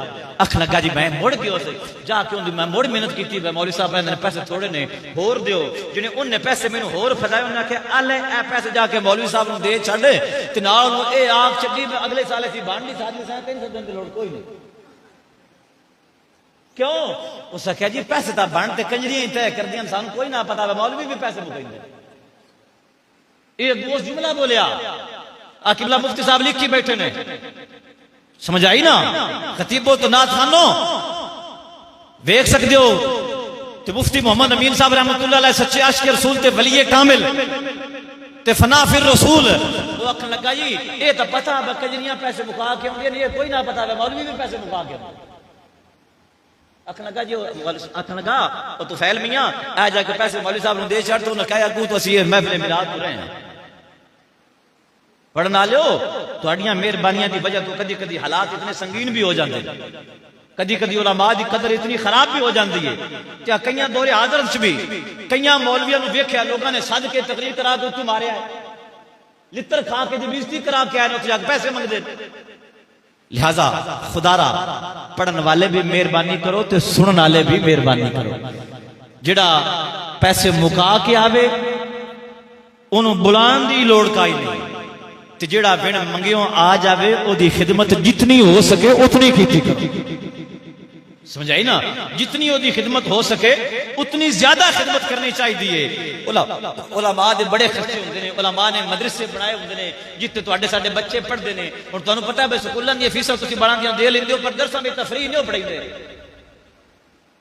अख लगा जी मैं मुड़ गया जाके मैं मुड़ मेहनत की। मौलवी साहब कहते पैसे थोड़े ने होर दिओ। जिन्हें उन्हें पैसे मैंने होर फसाए, उन्हें आख्या आले ए पैसे जाके मौलवी साहब को दे छड़ ते नाल ए आप छड्डी अगले साल असीं बन नहीं सकदे, सां तेन सदन की लोड़ कोई नहीं। क्यों? उस आख्या जी पैसे तो बन ते कंजरियां ही तय कर दियां, सानूं कोई ना पता, मौलवी भी पैसे मुकाइंदे। एक दोस्त जुमला बोलिया, किबला मुफ्ती साहब लिखी बैठे ने, समझ आई ना। खतीबो तो नाथ खानो वेख सकते हो तो मुफ्ती मोहम्मद अमीन साहब रहमतुल्लाह अलैह सच्चे आशिक रसूल ते वली कामिल ते फना फिर रसूल। वो आखन लगा जी ये तो पता है कंजरियां पैसे मुका के आउंदियां, ये कोई ना पता है मौलवी भी पैसे मुका के आउंदे। आखन लगा जी आखन लगा और तो फैल मियां आ जाके पैसे मौलवी साहब ने दे छड़। तो उन्हें कहा तू तो असीं महफिल मिलाद हो रहे हैं पढ़ना लो, तुहाड़ियां मेहरबानियां की वजह तो कदी कदी हालात इतने संगीन भी हो जाते, कदी कदी उलमा की कदर इतनी खराब भी हो जाती है। क्या कई दौरे हाजर च भी कई मौलवियों को वेख्या लोगों ने सद के तकरीर करा के उत्तू मारिया, लित्र खा के बेइज्जती करा के आए, जाके पैसे मंगते। लिहाजा खुदारा पढ़न वाले भी मेहरबानी करो तो सुनने वाले भी मेहरबानी करो। जिहड़ा पैसे मुका के आवे उन्होंने बुलाने की लोड़ काई नहीं, जेड़ा बिन मंगियों आ जावे ओदी खिदमत जितनी हो सके उतनी की करो। समझाई ना, जितनी ओदी खिदमत हो सके उतनी ज्यादा खिदमत करनी चाहिए। उलमा दे बड़े खर्चे होंदे ने, उलमा ने मदरसे बनाए होंदे ने जिथे तुहाडे साडे बच्चे पढ़दे ने। और तुहानू पता है स्कूलों दी फीसां तुसीं बड़ा दियां दे लैंदे हो, पर दरसां में तफरीह नहीं पढ़ाइंदे।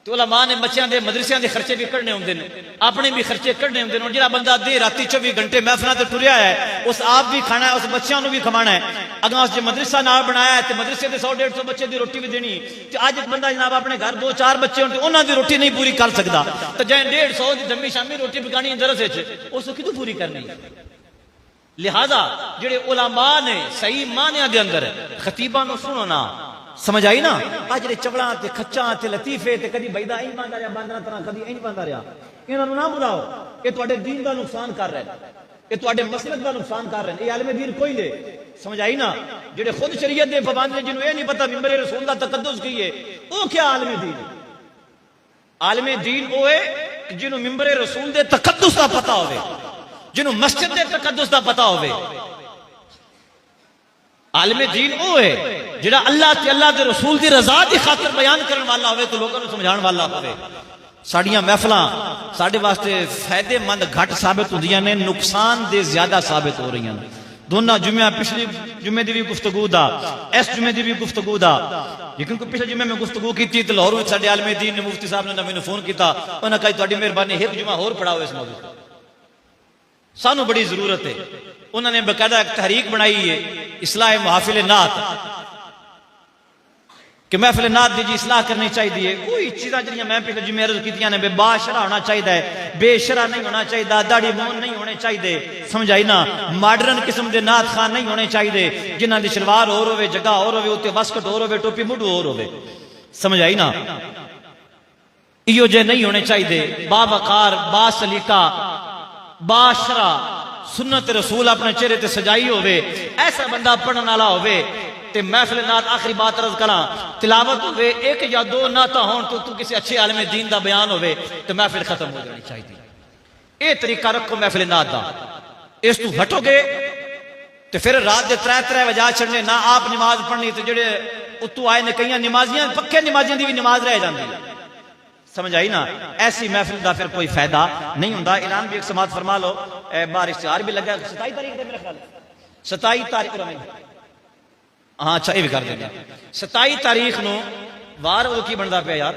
तो उलमा ने बच्चों के मदरसिया के खर्चे भी कढ़ने होंगे ने, अपने भी खर्चे कढ़ने होंगे। जो बंदा दे राती 24 घंटे महफिलों से टुरिया है, उस आप भी खाना है, उस बच्चों भी खवाना है। अगर उस जो मदरसा नाल बनाया है तो मदरसे के 100-150 बच्चे की रोटी भी देनी। तो अज एक बंदा जनाब अपने घर 2-4 बच्चे होते उन्होंने की रोटी नहीं पूरी कर सकता, तो जै 150 की जम्मी शामी रोटी पकानी दरस उस कितों पूरी करनी। लिहाजा जेडे उलमा ने सही मानिया के अंदर खतीबा सुनो ना, समझ आई ना। आज जे चवड़ा ते खच्चा ते लतीफे ते कदी बैदा इंज बंदा रहा, बांदरा तरह कदी इंज बंदा रहा, इन्होंने ना बुलाओ। ये तुहाडे दीन का नुकसान कर रहे हैं, ये तुहाडे मसलक का नुकसान कर रहे हैं। ये आलिम दीन कोई ले, समझ आई ना। जेडे खुद शरीयत दे पाबंद ने, जिन्होंने ये नहीं पता मिंबर रसूल दा तकद्दुस की है, वो क्या आलिम दीन है? आलिम दीन वो है जिन्होंने मिंबर रसूल दे तकद्दुस का पता होवे, जिन्होंने मस्जिद दे तकद्दुस का पता होवे। आलिम दीन वो है जिहड़ा अल्लाह ते अल्लाह दे रसूल दी रज़ा दी खातिर बयान करने वाला होवे, तो लोगों को समझाने वाला होवे। साड़ियां महफिलां साडे वास्ते फायदेमंद घट साबित होंदियां ने, नुकसान दे ज्यादा साबित हो रही हैं। दोनों जुम्मे, पिछले जुम्मे की भी गुफ्तगू दा, इस जुम्मे की भी गुफ्तगू दा। लेकिन पिछले जुम्मे में गुफ्तगू की थी तो लाहौर में साडे आलिम दीन ने मुफ्ती साहब ने मैंने फोन किया, उन्होंने कहा तुहाडी मेहरबानी एक जुम्मा होर पढ़ाओ इस मौजू पर, सानू बड़ी जरूरत है। उन्होंने बकायदा एक तहरीक बनाई है इस्लाह महफिल नात, कि महफिल नात की जी इस्लाह करनी चाहिए। कोई चीज़ा जी मैं पिछले जुम्मे अर्ज की ने, बाशरा होना चाहिए, बेशरा नहीं होना चाहिए, दाढ़ी मोन नहीं होने चाहिए, समझाई ना। मॉडर्न किस्म के नात खान नहीं होने चाहिए, जिन्हों की शलवार होर हो, जगह होर हो, उत्ते वस्कट होर हो, टोपी मुढ़ होर हो, समझाई ना। इो जे नहीं होने चाहिए। बावकार, बासलीका, बाशरा, सुन्नत रसूल अपने चेहरे ते सजाई होवे, ऐसा बंदा पढ़ने वाला होवे ते महफिल नात। आखिरी बात अर्ज करा, तिलावत होवे, एक या दो नाता होन तो तू किसी अच्छे आलिम दीन का बयान होवे तो महफिल खत्म हो जानी चाहिए। ये तरीका रखो महफिल नात का। इस तू हटोगे तो फिर रात के 3-3 बजा छड़ने ना आप नमाज पढ़नी, तो जेडे उत्तू आए ने कई नमाजियां पक्के नमाजियां की भी नमाज रह जाती है, समझ आई ना। ऐसी महफिल का फिर कोई फायदा नहीं होता। ऐलान भी एक समात फरमा लो, बाहर इश्तिहार भी लगा 27 तारीख मेरे ख्याल 27 तारीख, हाँ अच्छा ये भी कर देंगे 27 तारीख नो वार वो की बनता पे यार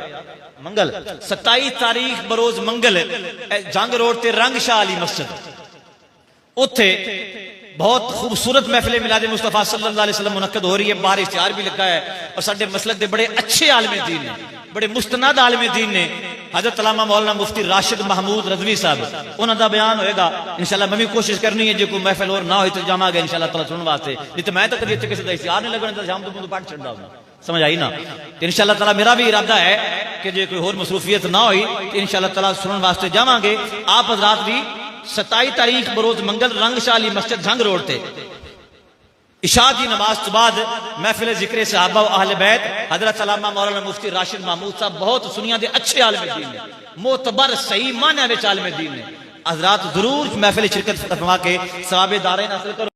मंगल। 27 तारीख बरोज मंगल जंग रोड ते रंगशाह अली मस्जिद, उत्थे बहुत खूबसूरत महफिल मिलाद मुस्तफा सल्लल्लाहु अलैहि वसल्लम मुनक्कद हो रही है। बाहर इश्तिहार भी लगा है और साडे मसलक दे बड़े अच्छे आलिम दीन ने, बड़े मुस्तनद आलिम दीन ने। हजरत अल्लामा मौलाना मुफ्ती राशिद महमूद रजवी साहब उन्हों का बयान होएगा इंशाल्लाह। मैं भी कोशिश करनी है, जो कोई महफिल और ना हो तो जावांगे इंशाल्लाह ताला सुनने वास्ते। नहीं तो मैं तो कभी इतने किसी का इश्तिहार नहीं लगने तो शाम तो पाठ छड़ा हूँ, समझ आई ना। तो इंशाल्लाह ताला मेरा भी इरादा है कि जो कोई और मसरूफियत ना हुई तो इंशाल्लाह ताला सुनने वास्ते जावांगे। आप हजरात भी 27 तारीख बरोज मंगल रंगशाह अली मस्जिद झंग रोड ते इशा की नमाज तो बाद महफिल जिक्र सहाबा व अहले बैत हजरत अल्लामा मौलाना मुफ्ती राशिद महमूद साहब बहुत सुनिया दे अच्छे आलिम दीन ने, मोतबर सही माने आलिम दीन ने। हजरात जरूर महफिल शिरकत फरमा के सवाबे दारें हासिल करो।